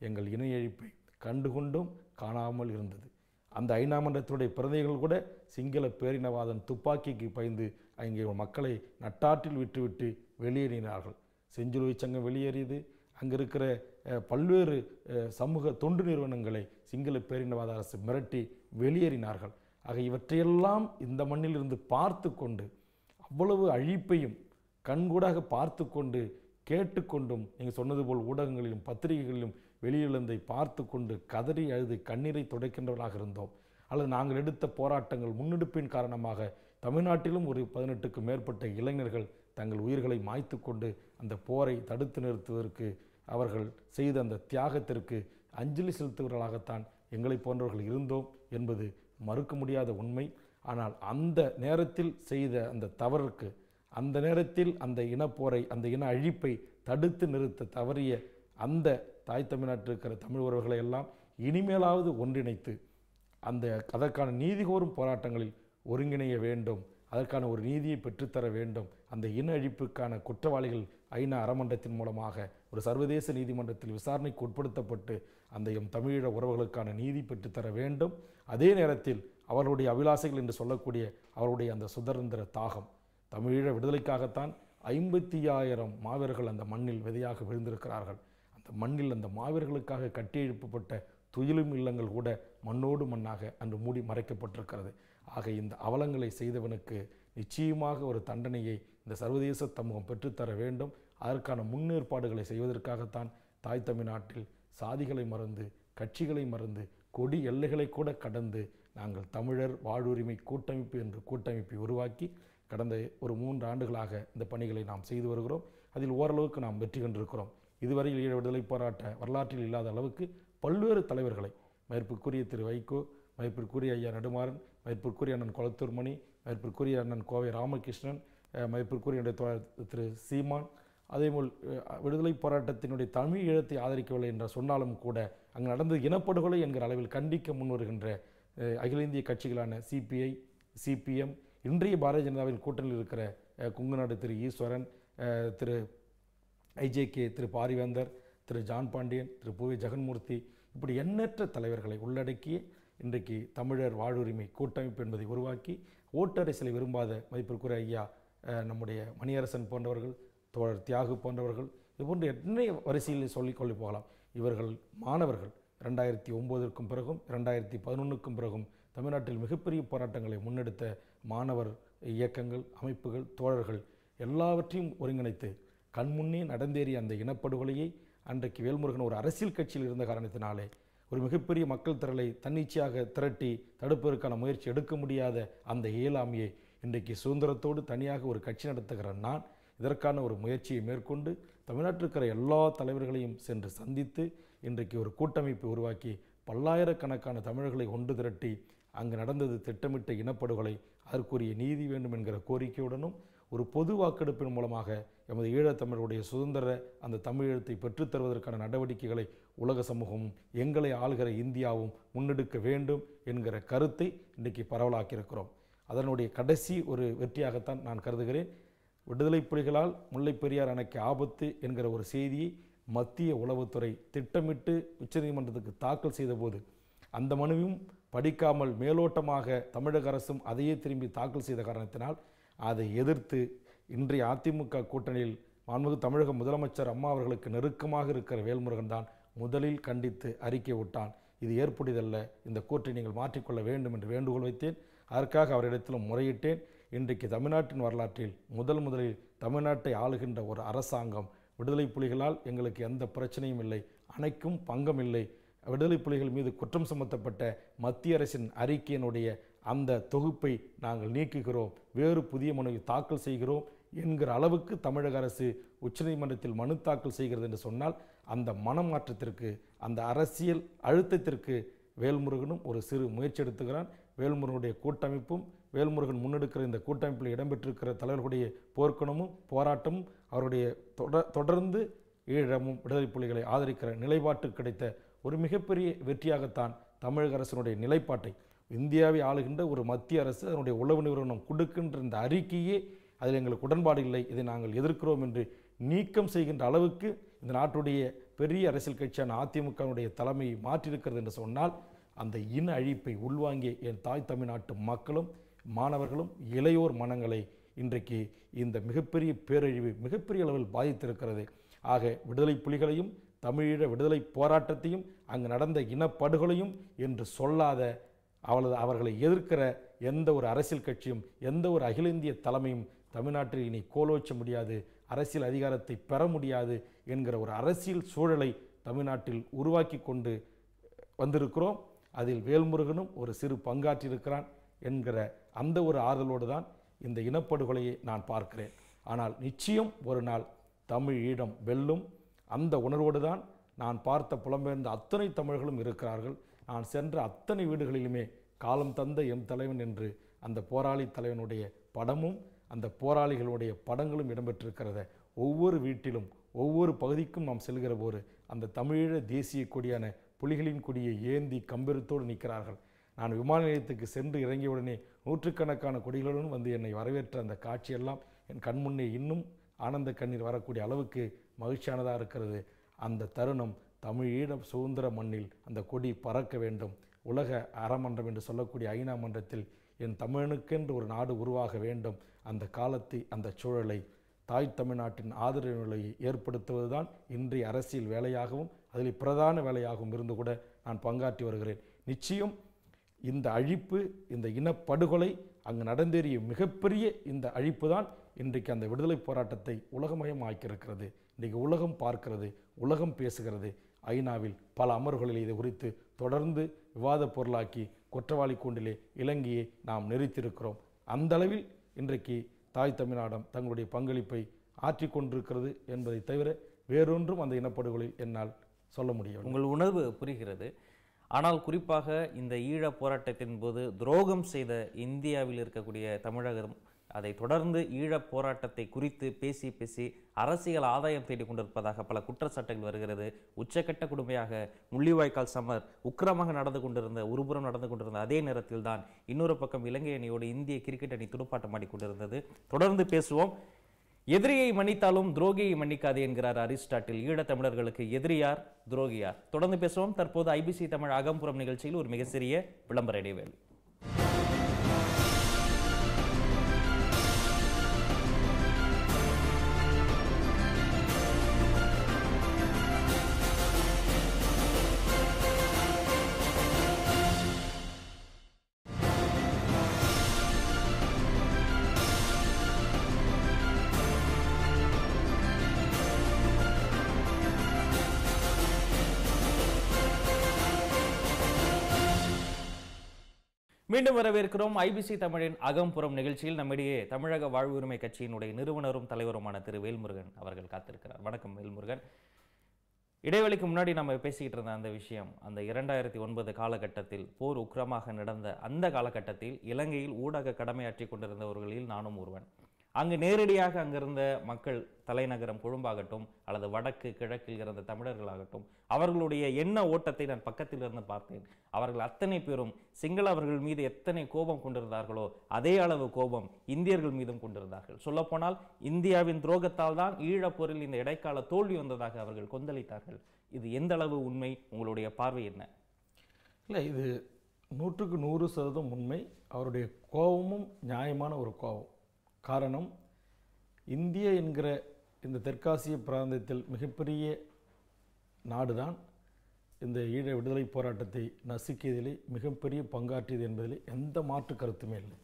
B: எங்கள் இன அழிப்பை கண்டுகொண்டும் காணாமல் இருந்தது. அந்த ஐநா மன்றத்துடைய பிரதிகள் கூட சிங்கள பேரினவாதன் துப்பாக்கிக்கு பயந்து அங்கே மக்களை நட்டாற்றில் விட்டுவிட்டு வெளியேறினார்கள். செஞ்சிலுவை சங்கம் வெளியேறியது. அங்கே இருக்கிற பல்வேறு சமூக தொண்டு நிறுவனங்களை சிங்கள பேரினவாத அரசு மிரட்டி வெளியேறினார்கள். ஆக இவற்றையெல்லாம் இந்த மண்ணில் இருந்து பார்த்து கொண்டு அவ்வளவு அழிப்பையும் கண்கூடாக பார்த்து கொண்டு கேட்டுக்கொண்டும் நீங்கள் சொன்னது போல் ஊடகங்களிலும் பத்திரிகைகளிலும் வெளியிழந்தை பார்த்து கொண்டு கதறி அழுது கண்ணீரை துடைக்கின்றவர்களாக இருந்தோம். அல்லது நாங்கள் எடுத்த போராட்டங்கள் முன்னெடுப்பின் காரணமாக தமிழ்நாட்டிலும் ஒரு 18க்கும் மேற்பட்ட இளைஞர்கள் தங்கள் உயிர்களை மாய்த்து கொண்டு அந்த போரை தடுத்து நிறுத்துவதற்கு அவர்கள் செய்த அந்த தியாகத்திற்கு அஞ்சலி செலுத்துவர்களாகத்தான் எங்களை போன்றவர்கள் இருந்தோம் என்பது மறுக்க முடியாத உண்மை. ஆனால் அந்த நேரத்தில் செய்த அந்த தவறுக்கு, அந்த நேரத்தில் அந்த இனப்போரை, அந்த இன அழிப்பை தடுத்து நிறுத்த தவறிய அந்த தாய் தமிழ்நாட்டில் இருக்கிற தமிழ் உறவுகளை எல்லாம் இனிமேலாவது ஒன்றிணைத்து அதற்கான நீதி கோரும் போராட்டங்களில் ஒருங்கிணைய வேண்டும். அதற்கான ஒரு நீதியை பெற்றுத்தர வேண்டும். அந்த இன அழிப்புக்கான குற்றவாளிகள் ஐநா அரமன்றத்தின் மூலமாக ஒரு சர்வதேச நீதிமன்றத்தில் விசாரணைக்கு உட்படுத்தப்பட்டு அந்த எம் தமிழீழ உறவுகளுக்கான நீதி பெற்றுத்தர வேண்டும். அதே நேரத்தில் அவர்களுடைய அபிலாசைகள் என்று சொல்லக்கூடிய அவருடைய அந்த சுதந்திர தாகம், தமிழீழ விடுதலைக்காகத்தான் 55,000 மாவீரர்கள் அந்த மண்ணில் விதையாக விழுந்திருக்கிறார்கள். அந்த மண்ணில் அந்த மாவீரர்களுக்காக கட்டியெழுப்பப்பட்ட துயிலும் இல்லங்கள் கூட மண்ணோடு மண்ணாக அன்று மூடி மறைக்கப்பட்டிருக்கிறது. ஆக இந்த அவலங்களை செய்தவனுக்கு நிச்சயமாக ஒரு தண்டனையை இந்த சர்வதேச சமூகம் பெற்றுத்தர வேண்டும். அதற்கான முன்னேற்பாடுகளை செய்வதற்காகத்தான் தாய் தமிழ்நாட்டில் சாதிகளை மறந்து, கட்சிகளை மறந்து, கொடி எல்லைகளை கூட கடந்து நாங்கள் தமிழர் வாழ்வுரிமை கூட்டமைப்பு என்று கூட்டமைப்பை உருவாக்கி கடந்த ஒரு 3 ஆண்டுகளாக இந்த பணிகளை நாம் செய்து வருகிறோம். அதில் ஓரளவுக்கு நாம் வெற்றி கண்டிருக்கிறோம். இதுவரையில் ஈழ விடுதலை போராட்ட வரலாற்றில் இல்லாத அளவுக்கு பல்வேறு தலைவர்களை, மதிப்பிற்குரிய திரு வைகோ, மதிப்பிற்குரிய ஐயா நெடுமாறன், மதிப்பிற்குரிய அண்ணன் கொளத்தூர் மணி, மதிப்பிற்குரிய அண்ணன் கோவை ராமகிருஷ்ணன், மதிப்பிற்குரிய திரு சீமான், அதேபோல் விடுதலை போராட்டத்தினுடைய தமிழ் ஈழத்தை ஆதரிக்கவில்லை என்று சொன்னாலும் கூட அங்கு நடந்தது இனப்படுகொலை என்கிற அளவில் கண்டிக்க முன்வருகின்ற அகில இந்திய கட்சிகளான சிபிஐ, சிபிஎம், இன்றைய பாரதிய ஜனதாவின் கூட்டணியில் இருக்கிற குங்குநாடு திரு ஈஸ்வரன், திரு ஐஜேகே, திரு பாரிவேந்தர், திரு ஜான் பாண்டியன், திரு பூவி ஜெகன்மூர்த்தி, இப்படி எண்ணற்ற தலைவர்களை உள்ளடக்கிய இன்றைக்கு தமிழர் வாழ்வுரிமை கூட்டமைப்பு என்பதை உருவாக்கி ஓட்டரசியலை விரும்பாத மதிப்பிற்குரிய ஐயா நம்முடைய மணியரசன் போன்றவர்கள், தோழர் தியாகு போன்றவர்கள், இதுபோன்று எத்தனை வரிசையில் சொல்லிக்கொள்ளி போகலாம். இவர்கள் மாணவர்கள் 2009க்கும் பிறகும் 2011க்கும் பிறகும் தமிழ்நாட்டில் மிகப்பெரிய போராட்டங்களை முன்னெடுத்த மாணவர் இயக்கங்கள், அமைப்புகள், தோழர்கள் எல்லாவற்றையும் ஒருங்கிணைத்து கண்முன்னே நடந்தேறிய அந்த இனப்படுகொலையை அன்றைக்கு வேல்முருகன் ஒரு அரசியல் கட்சியில் இருந்த காரணத்தினாலே ஒரு மிகப்பெரிய மக்கள் திரளை தன்னிச்சையாக திரட்டி தடுப்பதற்கான முயற்சி எடுக்க முடியாத அந்த இயலாமையை இன்றைக்கு சுதந்திரத்தோடு தனியாக ஒரு கட்சி நடத்துகிற நான் இதற்கான ஒரு முயற்சியை மேற்கொண்டு தமிழ்நாட்டில் இருக்கிற எல்லா தலைவர்களையும் சென்று சந்தித்து இன்றைக்கு ஒரு கூட்டமைப்பை உருவாக்கி பல்லாயிரக்கணக்கான தமிழர்களை ஒன்று திரட்டி அங்கு நடந்தது திட்டமிட்ட இனப்படுகொலை, அதற்குரிய நீதி வேண்டும் என்கிற கோரிக்கையுடனும் ஒரு பொது வாக்கெடுப்பின் மூலமாக எமது ஈழத்தமிழருடைய சுதந்திர அந்த தமிழீழத்தை பெற்றுத்தருவதற்கான நடவடிக்கைகளை உலக சமூகமும் எங்களை ஆளுகிற இந்தியாவும் முன்னெடுக்க வேண்டும் என்கிற கருத்தை இன்றைக்கு பரவலாக்கியிருக்கிறோம். அதனுடைய கடைசி ஒரு வெற்றியாகத்தான் நான் கருதுகிறேன். விடுதலை புலிகளால் முல்லைப் பெரியார் அணைக்கு ஆபத்து என்கிற ஒரு செய்தியை மத்திய உளவுத்துறை திட்டமிட்டு உச்சநீதிமன்றத்துக்கு தாக்கல் செய்தபோது அந்த மனுவையும் படிக்காமல் மேலோட்டமாக தமிழக அரசும் அதையே திரும்பி தாக்கல் செய்த காரணத்தினால் அதை எதிர்த்து இன்றைய அதிமுக கூட்டணியில் மாண்புமிகு தமிழக முதலமைச்சர் அம்மா அவர்களுக்கு நெருக்கமாக இருக்கிற வேல்முருகன் தான் முதலில் கண்டித்து அறிக்கை விட்டான். இது ஏற்புடையதல்ல, இந்த கூற்றை நீங்கள் மாற்றிக்கொள்ள வேண்டும் என்று வேண்டுகோள் வைத்தேன். அதற்காக அவரிடத்திலும் முறையிட்டேன். இன்றைக்கு தமிழ்நாட்டின் வரலாற்றில் முதலில் தமிழ்நாட்டை ஆளுகின்ற ஒரு அரசாங்கம் விடுதலை புலிகளால் எங்களுக்கு எந்த பிரச்சனையும் இல்லை, அணைக்கும் பங்கம் இல்லை, விடுதலை புலிகள் மீது குற்றம் சுமத்தப்பட்ட மத்திய அரசின் அறிக்கையினுடைய அந்த தொகுப்பை நாங்கள் நீக்குகிறோம், வேறு புதிய மனுவை தாக்கல் செய்கிறோம் என்கிற அளவுக்கு தமிழக அரசு உச்சநீதிமன்றத்தில் மனு தாக்கல் செய்கிறது என்று சொன்னால் அந்த மனமாற்றத்திற்கு, அந்த அரசியல் அழுத்தத்திற்கு வேல்முருகனும் ஒரு சிறு முயற்சி எடுத்துகிறான். வேல்முருகனுடைய கூட்டமைப்பும் வேல்முருகன் முன்னெடுக்கிற இந்த கூட்டமைப்பில் இடம்பெற்றிருக்கிற தலைவர்களுடைய போர்க்குணமும் போராட்டமும் அவருடைய தொடர்ந்து ஈழமும் விடுதலை புலிகளை ஆதரிக்கிற நிலைப்பாட்டு கிடைத்த ஒரு மிகப்பெரிய வெற்றியாகத்தான் தமிழக அரசினுடைய நிலைப்பாட்டை இந்தியாவை ஆளுகின்ற ஒரு மத்திய அரசு அதனுடைய உளவு நிறுவனம் கொடுக்கின்ற இந்த அறிக்கையே அதில் எங்களுக்கு உடன்பாடு இல்லை, இதை நாங்கள் எதிர்க்கிறோம் என்று நீக்கம் செய்கின்ற அளவுக்கு இந்த நாட்டுடைய பெரிய அரசியல் கட்சியான அதிமுகவுடைய தலைமையை மாற்றியிருக்கிறது என்று சொன்னால் அந்த இன அழிப்பை உள்வாங்கிய என் தாய் தமிழ்நாட்டு மக்களும் மாணவர்களும் இளையோர் மனங்களை இன்றைக்கு இந்த மிகப்பெரிய பேரழிவு மிகப்பெரிய அளவில் பாதித்திருக்கிறது. ஆக விடுதலை புலிகளையும் தமிழீழ விடுதலை போராட்டத்தையும் அங்கு நடந்த இனப்படுகொலையும் என்று சொல்லாத அவர்களை எதிர்க்கிற எந்த ஒரு அரசியல் கட்சியும் எந்த ஒரு அகில இந்திய தலைமையும் தமிழ்நாட்டில் இனி கோலோச்ச முடியாது, அரசியல் அதிகாரத்தை பெற முடியாது என்கிற ஒரு அரசியல் சூழலை தமிழ்நாட்டில் உருவாக்கி கொண்டு வந்திருக்கிறோம். அதில் வேல்முருகனும் ஒரு சிறு பங்காற்றியிருக்கிறான் என்கிற அந்த ஒரு ஆறுதலோடு தான் இந்த இனப்படுகொலையை நான் பார்க்கிறேன். ஆனால் நிச்சயம் ஒரு நாள் தமிழ் ஈழம் வெல்லும். அந்த உணர்வோடு தான் நான் பார்த்த புலம்பெயர்ந்த அத்தனை தமிழர்களும் இருக்கிறார்கள். நான் சென்ற அத்தனை வீடுகளிலுமே காலம் தந்த எம் தலைவன் என்று அந்த போராளி தலைவனுடைய படமும் அந்த போராளிகளுடைய படங்களும் இடம்பெற்றிருக்கிறத ஒவ்வொரு வீட்டிலும் ஒவ்வொரு பகுதிக்கும் நாம் செல்கிற போது அந்த தமிழீழ தேசிய கொடியான புலிகளின் கொடியை ஏந்தி கம்பீரத்தோடு நிற்கிறார்கள். நான் விமான நிலையத்துக்கு சென்று இறங்கியவுடனே நூற்றுக்கணக்கான கொடிகளுடன் வந்து என்னை வரவேற்ற அந்த காட்சியெல்லாம் என் கண்முன்னே இன்னும் ஆனந்த கண்ணீர் வரக்கூடிய அளவுக்கு மகிழ்ச்சியானதாக இருக்கிறது. அந்த தருணம் தமிழீழ சுதந்திர மண்ணில் அந்த கொடி பறக்க வேண்டும். உலக அறமன்றம் என்று சொல்லக்கூடிய ஐநா மன்றத்தில் என் தமிழனுக்கென்று ஒரு நாடு உருவாக வேண்டும். அந்த காலத்தை அந்த சூழலை தாய் தமிழ்நாட்டின் ஆதரவு நிலையை ஏற்படுத்துவதுதான் இன்றைய அரசியல் வேலையாகவும் அதில் பிரதான வேலையாகவும் இருந்து கூட நான் பங்காற்றி வருகிறேன். நிச்சயம் இந்த அழிப்பு, இந்த இனப்படுகொலை அங்கு நடந்தேறிய மிகப்பெரிய இந்த அழிப்பு தான் இன்றைக்கு அந்த விடுதலை போராட்டத்தை உலகமயமாக்கியிருக்கிறது. இன்றைக்கு உலகம் பார்க்கிறது, உலகம் பேசுகிறது. ஐநாவில் பல அமர்வுகளில் இது குறித்து தொடர்ந்து விவாத பொருளாக்கி குற்றவாளி கூண்டிலே இலங்கையை நாம் நிறுத்தியிருக்கிறோம். அந்த அளவில் இன்றைக்கு தாய் தமிழ்நாடம் தங்களுடைய பங்களிப்பை ஆற்றிக்கொண்டிருக்கிறது என்பதை தவிர வேறொன்றும் அந்த இனப்படுகொலை என்னால் சொல்ல முடியும்.
A: உங்கள் உணர்வு புரிகிறது. ஆனால் குறிப்பாக இந்த ஈழ போராட்டத்தின் போது துரோகம் செய்த இந்தியாவில் இருக்கக்கூடிய தமிழகம் அதை தொடர்ந்து ஈழப் போராட்டத்தை குறித்து பேசி பேசி அரசியல் ஆதாயம் தேடிக் கொண்டிருப்பதாக பல குற்றச்சாட்டுகள் வருகிறது. உச்சக்கட்ட கொடுமையாக முள்ளிவாய்க்கால் சமர் உக்கிரமாக நடந்து கொண்டிருந்த ஒருபுறம் நடந்து கொண்டிருந்த அதே நேரத்தில் தான் இன்னொரு பக்கம் இலங்கை அணியோடு இந்திய கிரிக்கெட் அணி துடுப்பாட்டம் ஆடிக்கொண்டிருந்தது. தொடர்ந்து பேசுவோம். எதிரியை மன்னித்தாலும் துரோகியை மன்னிக்காது என்கிறார் அரிஸ்டாட்டில். ஈழத்தமிழர்களுக்கு எதிரியார், துரோகியார்? தொடர்ந்து பேசுவோம். தற்போது ஐபிசி தமிழ் அகம்புறம் நிகழ்ச்சியில் ஒரு மிக சிறிய விளம்பர இடைவேளை. மீண்டும் வரவேற்கிறோம். ஐபிசி தமிழின் அகம்புறம் நிகழ்ச்சியில் நம்மிடையே தமிழக வாழ்வுரிமை கட்சியினுடைய நிறுவனரும் தலைவருமான திரு வேல்முருகன் அவர்கள் காத்திருக்கிறார். வணக்கம் வேல்முருகன். இடைவெளிக்கு முன்னாடி நம்ம பேசிக்கிட்டு இருந்த அந்த விஷயம், அந்த 2009 காலகட்டத்தில் போர் உக்கிரமாக நடந்த அந்த காலகட்டத்தில் இலங்கையில் ஊடக கடமையாற்றி கொண்டிருந்தவர்களில் நானும் ஒருவன். அங்கு நேரடியாக அங்கிருந்த மக்கள், தலைநகரம் கொழும்பாகட்டும் அல்லது வடக்கு கிழக்கில் இருந்த தமிழர்களாகட்டும், அவர்களுடைய எண்ண ஓட்டத்தை நான் பக்கத்தில் இருந்து பார்த்தேன். அவர்கள் அத்தனை பேரும் சிங்களவர்கள் மீது எத்தனை கோபம் கொண்டிருந்தார்களோ அதே அளவு கோபம் இந்தியர்கள் மீதும் கொண்டிருந்தார்கள். சொல்லப்போனால் இந்தியாவின் துரோகத்தால் தான் ஈழப்போரில் இந்த இடைக்கால தோல்வி வந்ததாக அவர்கள் கொந்தளித்தார்கள். இது எந்த அளவு உண்மை? உங்களுடைய பார்வை என்ன?
B: இல்லை, இது 100க்கு 100% உண்மை. அவருடைய கோபமும் நியாயமான ஒரு கோபம். காரணம், இந்திய என்கிற இந்த தெற்காசிய பிராந்தியத்தில் மிகப்பெரிய நாடுதான் இந்த ஈழ விடுதலை போராட்டத்தை நசுக்கியதிலே மிகப்பெரிய பங்காற்றியது என்பதில் எந்த மாற்று கருத்துமே இல்லை.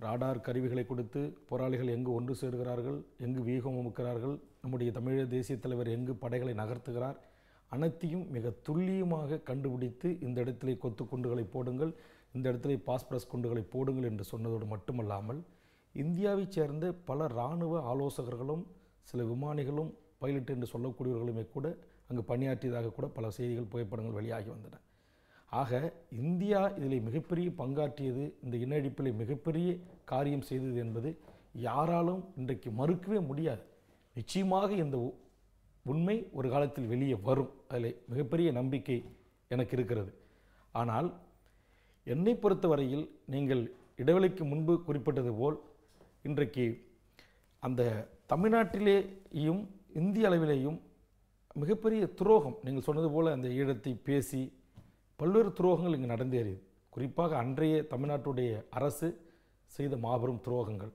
B: ராடார் கருவிகளை கொடுத்து போராளிகள் எங்கு ஒன்று சேர்கிறார்கள், எங்கு வியூகம் அமைக்கிறார்கள், நம்முடைய தமிழக தேசிய தலைவர் எங்கு படைகளை நகர்த்துகிறார், அனைத்தையும் மிக துல்லியமாக கண்டுபிடித்து இந்த இடத்திலே கொத்து குண்டுகளை போடுங்கள், இந்த இடத்திலே பாஸ்பரஸ் குண்டுகளை போடுங்கள் என்று சொன்னதோடு மட்டுமல்லாமல் இந்தியாவைச் சேர்ந்த பல இராணுவ ஆலோசகர்களும் சில விமானிகளும் பைலட் என்று சொல்லக்கூடியவர்களுமே கூட அங்கு பணியாற்றியதாக கூட பல செய்திகள், புகைப்படங்கள் வெளியாகி வந்தன. ஆக இந்தியா இதில் மிகப்பெரிய பங்காற்றியது, இந்த இனஅழிப்பில் மிகப்பெரிய காரியம் செய்தது என்பது யாராலும் இன்றைக்கு மறுக்கவே முடியாது. நிச்சயமாக இந்த உண்மை ஒரு காலத்தில் வெளியே வரும், அதில் மிகப்பெரிய நம்பிக்கை எனக்கு இருக்கிறது. ஆனால் என்னை பொறுத்தவரையில் நீங்கள் இடைவெளிக்கு முன்பு குறிப்பிட்டது போல் இன்றைக்கு அந்த தமிழ்நாட்டிலேயும் இந்திய அளவிலேயும் மிகப்பெரிய துரோகம், நீங்கள் சொன்னது போல் அந்த ஈழத்தை பேசி பல்வேறு துரோகங்கள் இங்கு நடந்தேறியது. குறிப்பாக அன்றைய தமிழ்நாட்டுடைய அரசு செய்த மாபெரும் துரோகங்கள்,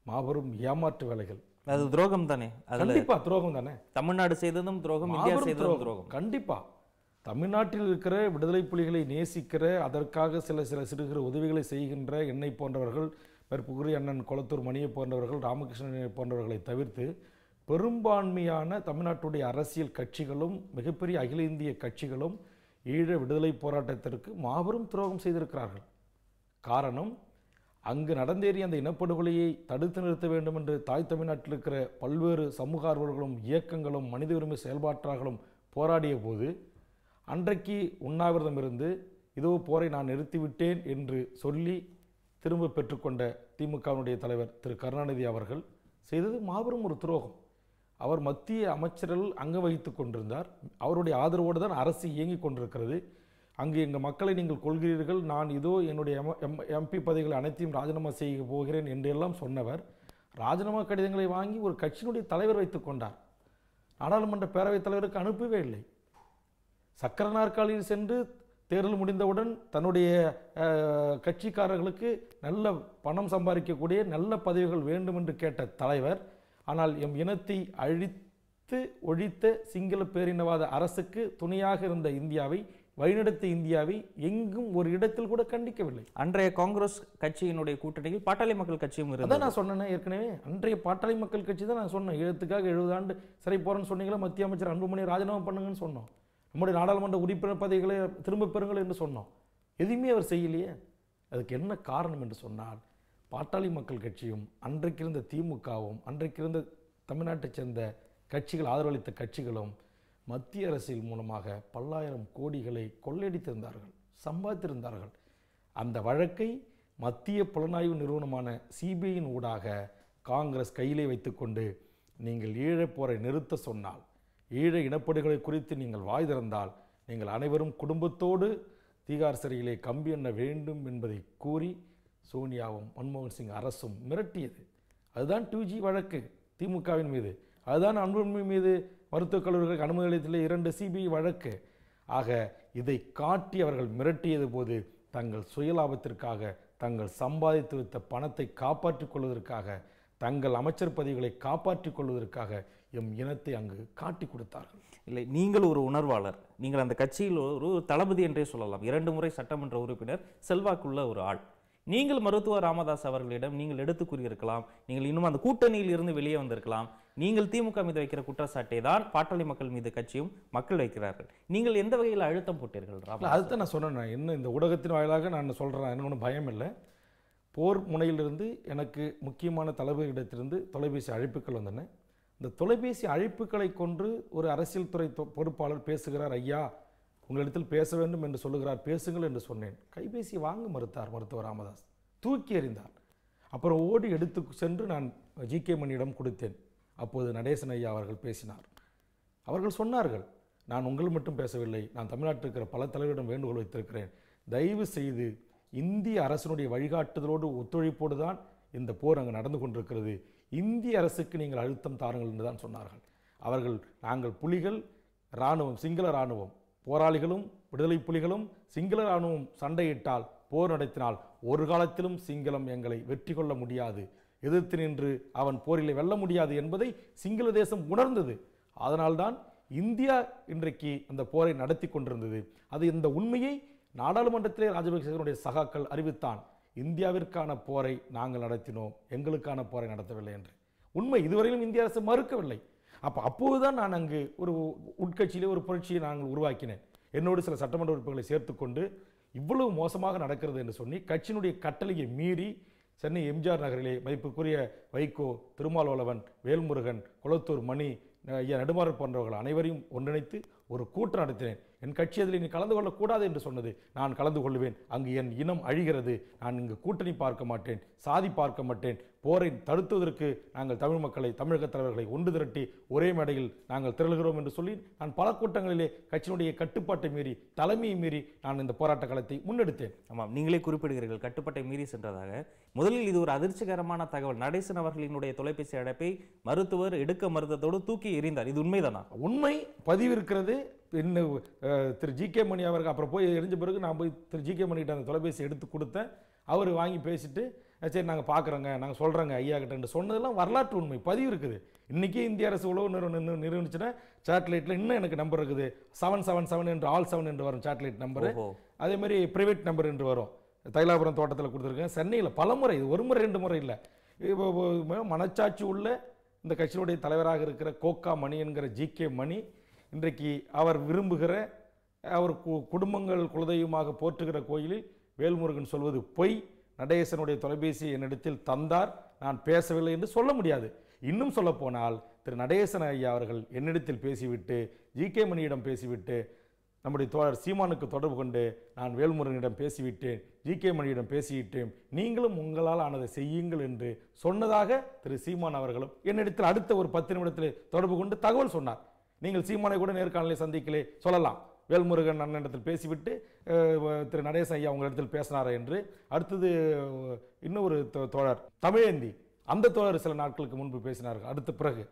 B: மாபெரும் ஏமாற்று வேலைகள்.
A: அது துரோகம் தானே?
B: கண்டிப்பா துரோகம் தானே.
A: தமிழ்நாடு செய்ததும் துரோகம், இந்தியா செய்ததும் துரோகம்.
B: கண்டிப்பா தமிழ்நாட்டில் இருக்கிற விடுதலை புலிகளை நேசிக்கிற, அதற்காக சில சிறு உதவிகளை செய்கின்ற என்னை போன்றவர்கள், மேற்குரிய அண்ணன் கொளத்தூர் மணியை போன்றவர்கள், ராமகிருஷ்ணனை போன்றவர்களை தவிர்த்து பெரும்பான்மையான தமிழ்நாட்டுடைய அரசியல் கட்சிகளும் மிகப்பெரிய அகில இந்திய கட்சிகளும் ஈழ விடுதலை போராட்டத்திற்கு மாபெரும் துரோகம் செய்திருக்கிறார்கள். காரணம், அங்கு நடந்தேறிய அந்த இனப்படுகொலையை தடுத்து நிறுத்த வேண்டும் என்று தாய் தமிழ்நாட்டில் இருக்கிற பல்வேறு சமூக ஆர்வலர்களும் இயக்கங்களும் மனித உரிமை செயல்பாட்டாளர்களும் போராடிய போது அன்றைக்கு உண்ணாவிரதம் இருந்து இதோ போரை நான் நிறுத்திவிட்டேன் என்று சொல்லி திரும்ப பெற்றுக்கொண்ட திமுகவினுடைய தலைவர் திரு கருணாநிதி அவர்கள் செய்தது மாபெரும் ஒரு துரோகம். அவர் மத்திய அமைச்சர்கள் அங்கு வகித்து கொண்டிருந்தார். அவருடைய ஆதரவோடு தான் அரசு இயங்கிக் கொண்டிருக்கிறது. அங்கு எங்கள் மக்களை நீங்கள் கொள்கிறீர்கள், நான் இதோ என்னுடைய எம்பி பதவிகளை அனைத்தையும் ராஜினாமா செய்ய போகிறேன் என்றெல்லாம் சொன்னவர் ராஜினாமா கடிதங்களை வாங்கி ஒரு கட்சியினுடைய தலைவர் வைத்து கொண்டார். நாடாளுமன்ற பேரவைத் தலைவருக்கு அனுப்பவே இல்லை. சக்கர நாற்காலியில் சென்று தேர்தல் முடிந்தவுடன் தன்னுடைய கட்சிக்காரர்களுக்கு நல்ல பணம் சம்பாதிக்கக்கூடிய நல்ல பதவிகள் வேண்டும் என்று கேட்ட தலைவர், ஆனால் எம் இனத்தை அழித்து ஒழித்த சிங்கள பேரினவாத அரசுக்கு துணையாக இருந்த இந்தியாவை, வழிநடத்த இந்தியாவை எங்கும் ஒரு இடத்தில் கூட கண்டிக்கவில்லை.
A: அன்றைய காங்கிரஸ் கட்சியினுடைய கூட்டணியில் பாட்டாளி மக்கள் கட்சியும் இருந்தது.
B: அதான் நான் சொன்னேன் ஏற்கனவே, அன்றைய பாட்டாளி மக்கள் கட்சி தான் நான் சொன்னேன். ஈழத்துக்காக 70 ஆண்டு சிறை போறேன்னு சொன்னீங்களா, மத்திய அமைச்சர் அன்புமணி ராஜினாமா பண்ணுங்கன்னு சொன்னோம். நம்முடைய நாடாளுமன்ற உறுப்பினர் பதவிகளை திரும்ப பெறுங்கள் என்று சொன்னோம். எதுவுமே அவர் செய்யலையே. அதுக்கு என்ன காரணம் என்று சொன்னால், பாட்டாளி மக்கள் கட்சியும் அன்றைக்கு இருந்த திமுகவும் அன்றைக்கு இருந்த தமிழ்நாட்டைச் சேர்ந்த கட்சிகள், ஆதரவளித்த கட்சிகளும் மத்திய அரசியல் மூலமாக பல்லாயிரம் கோடிகளை கொள்ளையடித்திருந்தார்கள், சம்பாதித்திருந்தார்கள். அந்த வழக்கை மத்திய புலனாய்வு நிறுவனமான சிபிஐயின் ஊடாக காங்கிரஸ் கையிலே வைத்துக்கொண்டு நீங்கள் ஈழப்போரை நிறுத்த சொன்னால், ஈழ இனப்படுகொலை குறித்து நீங்கள் வாய் திறந்தால் நீங்கள் அனைவரும் குடும்பத்தோடு தீகார் சிறையிலே கம்பி எண்ண வேண்டும் என்பதை கூறி சோனியாவும் மன்மோகன் சிங் அரசும் மிரட்டியது. அதுதான் 2G வழக்கு திமுகவின் மீது, அதுதான் அன்புமணி மீது மருத்துவக் கல்லூரிகளுக்கு அனுமதி அளித்துள்ள 2 சிபிஐ வழக்கு. ஆக இதை காட்டி அவர்கள் மிரட்டியது போது தங்கள் சுயலாபத்திற்காக, தங்கள் சம்பாதித்து வைத்த பணத்தை காப்பாற்றிக் கொள்வதற்காக, தங்கள் அமைச்சர் பதவிகளை காப்பாற்றிக் கொள்வதற்காக எம் இனத்தை அங்கு காட்டி கொடுத்தார்கள்.
A: இல்லை, நீங்கள் ஒரு உணர்வாளர், நீங்கள் அந்த கட்சியில் ஒரு தளபதி என்றே சொல்லலாம். 2 முறை சட்டமன்ற உறுப்பினர், செல்வாக்குள்ள ஒரு ஆள். நீங்கள் மருத்துவர் ராமதாஸ் அவர்களிடம் நீங்கள் எடுத்து கூறியிருக்கலாம், நீங்கள் இன்னும் அந்த கூட்டணியில் இருந்து வெளியே வந்திருக்கலாம். நீங்கள் திமுக மீது வைக்கிற குற்றச்சாட்டை தான் பாட்டாளி மக்கள் மீது கட்சியும் மக்கள் வைக்கிறார்கள். நீங்கள் எந்த வகையில் அழுத்தம் போட்டீர்கள்?
B: அதுதான் நான் சொன்னேன். இன்னும் இந்த ஊடகத்தின் வாயிலாக நான் சொல்கிறேன், எனக்கு ஒன்றும் பயம் இல்லை. போர் முனையிலிருந்து எனக்கு முக்கியமான தலைவர்களிடத்திலிருந்து தொலைபேசி அழைப்புகள் வந்தன. இந்த தொலைபேசி அழைப்புகளை கொண்டு ஒரு அரசியல் துறை பொறுப்பாளர் பேசுகிறார், ஐயா உங்களிடத்தில் பேச வேண்டும் என்று சொல்லுகிறார், பேசுங்கள் என்று சொன்னேன். கைபேசி வாங்க மறுத்தார் மருத்துவர் ராமதாஸ், தூக்கி எறிந்தார். அப்புறம் ஓடி எடுத்து சென்று நான் ஜி.கே. மணியிடம் கொடுத்தேன். அப்போது நடேசன் ஐயா அவர்கள் பேசினார். அவர்கள் சொன்னார்கள், நான் உங்கள் மட்டும் பேசவில்லை, நான் தமிழ்நாட்டில் இருக்கிற பல தலைவரிடம் வேண்டுகோள் வைத்திருக்கிறேன், தயவு செய்து இந்திய அரசினுடைய வழிகாட்டுதலோடு ஒத்துழைப்போடு தான் இந்த போர் அங்கு நடந்து கொண்டிருக்கிறது, இந்திய அரசுக்கு நீங்கள் அழுத்தம் தாருங்கள் என்று தான் சொன்னார்கள். அவர்கள் நாங்கள் புலிகள், இராணுவம், சிங்கள இராணுவம், போராளிகளும் விடுதலை புலிகளும் சிங்கள இராணுவம் சண்டையிட்டால், போர் நடத்தினால் ஒரு காலத்திலும் சிங்களம் எங்களை வெற்றி கொள்ள முடியாது, எதிர்த்து நின்று அவன் போரிலே வெல்ல முடியாது என்பதை சிங்கள தேசம் உணர்ந்தது. அதனால்தான் இந்தியா இன்றைக்கு அந்த போரை நடத்தி கொண்டிருந்தது. அது இந்த உண்மையை நாடாளுமன்றத்திலே ராஜபக்சேனுடைய சகாக்கள் அறிவித்தான். இந்தியாவிற்கான போரை நாங்கள் நடத்தினோம், எங்களுக்கான போரை நடத்தவில்லை என்று. உண்மை இதுவரையிலும் இந்திய அரசு மறுக்கவில்லை. அப்போதுதான் நான் அங்கு ஒரு உட்கட்சியிலே ஒரு புரட்சியை நாங்கள் உருவாக்கினேன். என்னோடு சில சட்டமன்ற உறுப்பினர்களை சேர்த்துக்கொண்டு இவ்வளவு மோசமாக நடக்கிறது என்று சொல்லி கட்சியினுடைய கட்டளையை மீறி சென்னை எம்ஜிஆர் நகரிலே மதிப்புக்குரிய வைகோ, திருமாவளவன், வேல்முருகன், குளத்தூர் மணி, ஐயா நெடுமாறன் போன்றவர்கள் அனைவரையும் ஒன்றிணைத்து ஒரு கூட்டம் நடத்தினேன். என் கட்சி அதில் நீ கலந்து கொள்ளக்கூடாது என்று சொன்னது. நான் கலந்து கொள்வேன், அங்கு என் இனம் அழிகிறது, நான் இங்கு கூட்டணி பார்க்க மாட்டேன், சாதி பார்க்க மாட்டேன், போரை தடுத்துவதற்கு நாங்கள் தமிழ் மக்களை, தமிழக தலைவர்களை ஒன்று திரட்டி ஒரே மேடையில் நாங்கள் திரளுகிறோம் என்று சொல்லி நான் பல கூட்டங்களிலே கட்சியினுடைய கட்டுப்பாட்டை மீறி, தலைமையை மீறி நான் இந்த போராட்ட களத்தை முன்னெடுத்தேன்.
A: ஆமாம், நீங்களே குறிப்பிடுகிறீர்கள் கட்டுப்பாட்டை மீறி சென்றதாக. முதலில் இது ஒரு அதிர்ச்சிகரமான தகவல். நடேசன் அவர்களினுடைய தொலைபேசி அழைப்பை மருத்துவர் எடுக்க மறுத்ததோடு தூக்கி எறிந்தார். இது உண்மைதானா?
B: உண்மை பதிவு இருக்கிறது. இன்னும் திரு ஜி.கே. மணி அவர்கள் அப்புறம் போய் எரிஞ்ச பிறகு நான் போய் திரு ஜி.கே. மணிகிட்ட அந்த தொலைபேசி எடுத்து கொடுத்தேன். அவர் வாங்கி பேசிட்டு சரி நாங்கள் பார்க்குறோங்க, நாங்கள் சொல்கிறோங்க ஐயா கிட்ட சொன்னதெல்லாம் வரலாற்று உண்மை பதிவு இருக்குது. இன்றைக்கி இந்திய அரசு உளவு நிறுவனம் நிறுவனிச்சுன்னா சேட்டலைட்டில் இன்னும் எனக்கு நம்பர் இருக்குது, 777 என்று ஆல் 7 என்று வரும் சேட்டலைட் நம்பரு. அதேமாதிரி ப்ரைவேட் நம்பர் என்று வரும். தைலாபுரம் தோட்டத்தில் கொடுத்துருக்கேன். சென்னையில் பல முறை, இது ஒரு முறை 2 முறை இல்லை, மனச்சாட்சி உள்ள இந்த கட்சியினுடைய தலைவராக இருக்கிற கோக்கா மணி என்கிற ஜி.கே. மணி இன்றைக்கு அவர் விரும்புகிற, அவர் குடும்பங்கள் குலதெய்வமாக போற்றுகிற கோயிலில் வேல்முருகன் சொல்வது பொய், நடேசனுடைய தொலைபேசி என்னிடத்தில் தந்தார், நான் பேசவில்லை என்று சொல்ல முடியாது. இன்னும் சொல்ல போனால் திரு நடேசன் ஐயா அவர்கள் என்னிடத்தில் பேசிவிட்டு, ஜி.கே. மணியிடம் பேசிவிட்டு, நம்முடைய தோழர் சீமானுக்கு தொடர்பு கொண்டு நான் வேல்முருகனிடம் பேசிவிட்டேன், ஜி.கே. மணியிடம் பேசிவிட்டேன், நீங்களும் உங்களால் ஆனதை செய்யுங்கள் என்று சொன்னதாக திரு சீமான் அவர்களும் என்னிடத்தில் அடுத்த ஒரு 10 நிமிடத்தில் தொடர்பு கொண்டு தகவல் சொன்னார். நீங்கள் சீமானை கூட நேர்காணலை சந்திக்கலே சொல்லலாம், வேல்முருகன் அண்ணனிடத்தில் பேசிவிட்டு திரு நடேசன் ஐயா உங்களிடத்தில் பேசினாரா என்று. அடுத்தது இன்னொரு தோழர் தமிழேந்தி, அந்த தோழர் சில நாட்களுக்கு முன்பு பேசினார்கள். அடுத்த பிறகு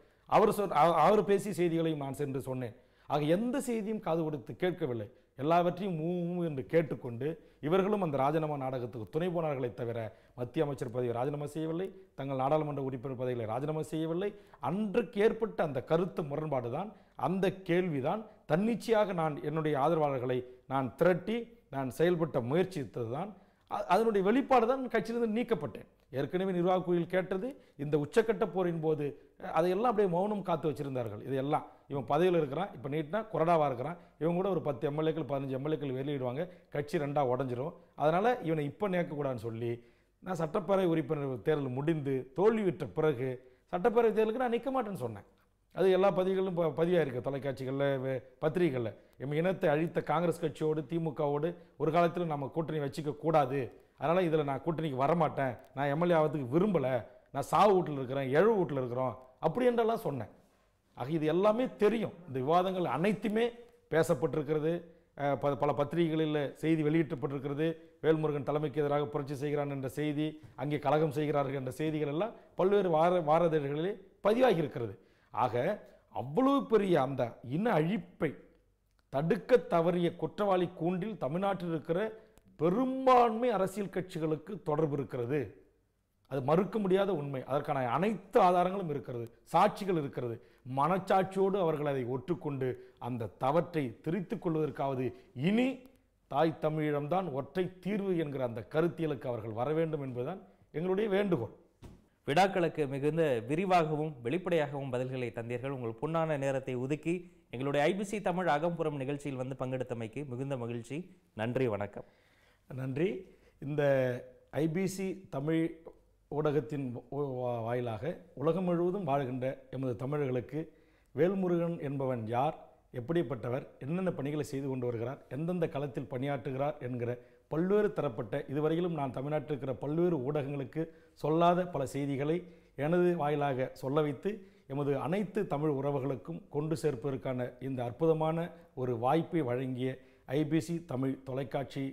B: அவர் பேசிய செய்திகளையும் நான் சென்று சொன்னேன். ஆக எந்த செய்தியும் காது கொடுத்து கேட்கவில்லை, எல்லாவற்றையும் மூ என்று கேட்டுக்கொண்டு இவர்களும் அந்த ராஜினாமா நாடகத்துக்கு துணை போனார்களே தவிர மத்திய அமைச்சர் பதவியை ராஜினாமா செய்யவில்லை, தங்கள் நாடாளுமன்ற உறுப்பினர் பதவிகளை ராஜினாமா செய்யவில்லை. அன்றைக்கு ஏற்பட்ட அந்த கருத்து முரண்பாடு தான், அந்த கேள்விதான் தன்னிச்சையாக நான் என்னுடைய ஆதரவாளர்களை நான் திரட்டி நான் செயல்பட்ட முயற்சித்தது தான். அதனுடைய வெளிப்பாடு தான் கட்சியிலிருந்து நீக்கப்பட்டேன். ஏற்கனவே நிர்வாக குழுவில் கேட்டது, இந்த உச்சக்கட்ட போரின் போது அதையெல்லாம் அப்படியே மௌனம் காத்து வச்சிருந்தார்கள். இதையெல்லாம் இவன் பதவியில் இருக்கிறான், இப்போ நீட்னா கொறடாவாக இருக்கிறான், இவங்க கூட ஒரு 10 எம்எல்ஏக்கள் 15 எம்எல்ஏக்கள் வெளியிடுவாங்க, கட்சி 2ஆக உடஞ்சிரும், அதனால் இவனை இப்போ நேர்க்கக்கூடாதுன்னு சொல்லி நான் சட்டப்பேரவை உறுப்பினர் தேர்தல் முடிந்து தோல்வியுற்ற பிறகு சட்டப்பேரவை தேர்தலுக்கு நான் நிற்க மாட்டேன்னு சொன்னேன். அது எல்லா பதிவுகளும் பதிவாக இருக்குது, தொலைக்காட்சிகளில், பத்திரிகைகளில். எம் இனத்தை அழித்த காங்கிரஸ் கட்சியோடு திமுகவோடு ஒரு காலத்தில் நம்ம கூட்டணி வச்சுக்க கூடாது, அதனால் இதில் நான் கூட்டணிக்கு வரமாட்டேன், நான் எம்எல்ஏ ஆகிறதுக்கு விரும்பலை, நான் சாவு வீட்டில் இருக்கிறேன், எழுவு வீட்டில் இருக்கிறோம் அப்படி என்றெல்லாம் சொன்னேன். ஆக இது எல்லாமே தெரியும். இந்த விவாதங்கள் அனைத்துமே பேசப்பட்டிருக்கிறது, பல பத்திரிகைகளில் செய்தி வெளியிட்டப்பட்டிருக்கிறது. வேல்முருகன் தலைமைக்கு எதிராக புரட்சி செய்கிறான் என்ற செய்தி, அங்கே கலகம் செய்கிறார்கள் என்ற செய்திகள் எல்லாம் பல்வேறு வாரதழ்களிலே பதிவாகி இருக்கிறது. ஆக அவ்வளவு பெரிய அந்த இன அழிப்பை தடுக்க தவறிய குற்றவாளி கூண்டில் தமிழ்நாட்டில் இருக்கிற பெரும்பான்மை அரசியல் கட்சிகளுக்கு தொடர்பு இருக்கிறது. அது மறுக்க முடியாத உண்மை. அதற்கான அனைத்து ஆதாரங்களும் இருக்கிறது, சாட்சிகள் இருக்கிறது. மனச்சாட்சியோடு அவர்கள் அதை ஒற்றுக்கொண்டு அந்த தவற்றை திரித்துக் கொள்வதற்காவது இனி தாய் தமிழிடம்தான் ஒற்றை தீர்வு என்கிற அந்த கருத்தியலுக்கு அவர்கள் வர வேண்டும் என்பதுதான் எங்களுடைய வேண்டுகோள்.
A: விடாக்களுக்கு மிகுந்த விரிவாகவும் வெளிப்படையாகவும் பதில்களை தந்தீர்கள். உங்கள் பொன்னான நேரத்தை ஒதுக்கி எங்களுடைய ஐபிசி தமிழ் அகம்புறம் நிகழ்ச்சியில் வந்து பங்கெடுத்தமைக்கு மிகுந்த மகிழ்ச்சி. நன்றி, வணக்கம்.
B: நன்றி. இந்த ஐபிசி தமிழ் ஊடகத்தின் வாயிலாக உலகம் முழுவதும் வாழ்கின்ற எமது தமிழர்களுக்கு வேல்முருகன் என்பவன் யார், எப்படிப்பட்டவர், என்னென்ன பணிகளை செய்து கொண்டு வருகிறார், எந்தெந்த களத்தில் பணியாற்றுகிறார் என்கிற பல்வேறு தரப்பட்ட, இதுவரையிலும் நான் தமிழ்நாட்டில் இருக்கிற பல்வேறு ஊடகங்களுக்கு சொல்லாத பல செய்திகளை எனது வாயிலாக சொல்ல வைத்து எமது அனைத்து தமிழ் உறவுகளுக்கும் கொண்டு சேர்ப்பதற்கான இந்த அற்புதமான ஒரு வாய்ப்பை வழங்கிய ஐபிசி தமிழ் தொலைக்காட்சி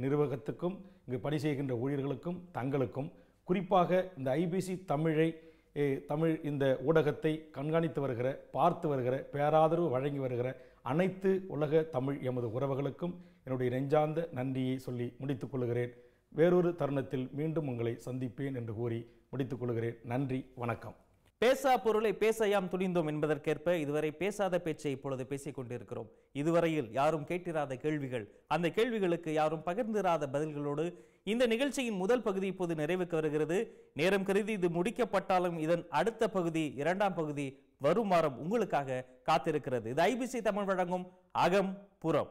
B: நிர்வாகத்துக்கும் இங்கு பணி செய்கின்ற ஊழியர்களுக்கும் தங்களுக்கும், குறிப்பாக இந்த ஐபிசி தமிழ் இந்த ஊடகத்தை கண்காணித்து வருகிற, பார்த்து வருகிற, பேராதரவு வழங்கி வருகிற அனைத்து உலக தமிழ் எமது உறவுகளுக்கும் என்னுடைய நெஞ்சார்ந்த நன்றியை சொல்லி முடித்துக் கொள்கிறேன். வேறொரு தருணத்தில் மீண்டும் உங்களை சந்திப்பேன் என்று கூறி முடித்துக் கொள்கிறேன். நன்றி, வணக்கம்.
A: பேசா பொருளை பேசையாம் துணிந்தோம் என்பதற்கேற்ப இதுவரை பேசாத பேச்சை இப்பொழுது பேசிக் கொண்டிருக்கிறோம். இதுவரையில் யாரும் கேட்டிராத கேள்விகள், அந்த கேள்விகளுக்கு யாரும் பகிர்ந்திராத பதில்களோடு இந்த நிகழ்ச்சியின் முதல் பகுதி இப்போது நிறைவுக்கு வருகிறது. நேரம் கருதி இது முடிக்கப்பட்டாலும் இதன் அடுத்த பகுதி, இரண்டாம் பகுதி வரும் வாரம் உங்களுக்காக காத்திருக்கிறது. இது ஐபிசி தமிழ் வழங்கும் அகம் புறம்.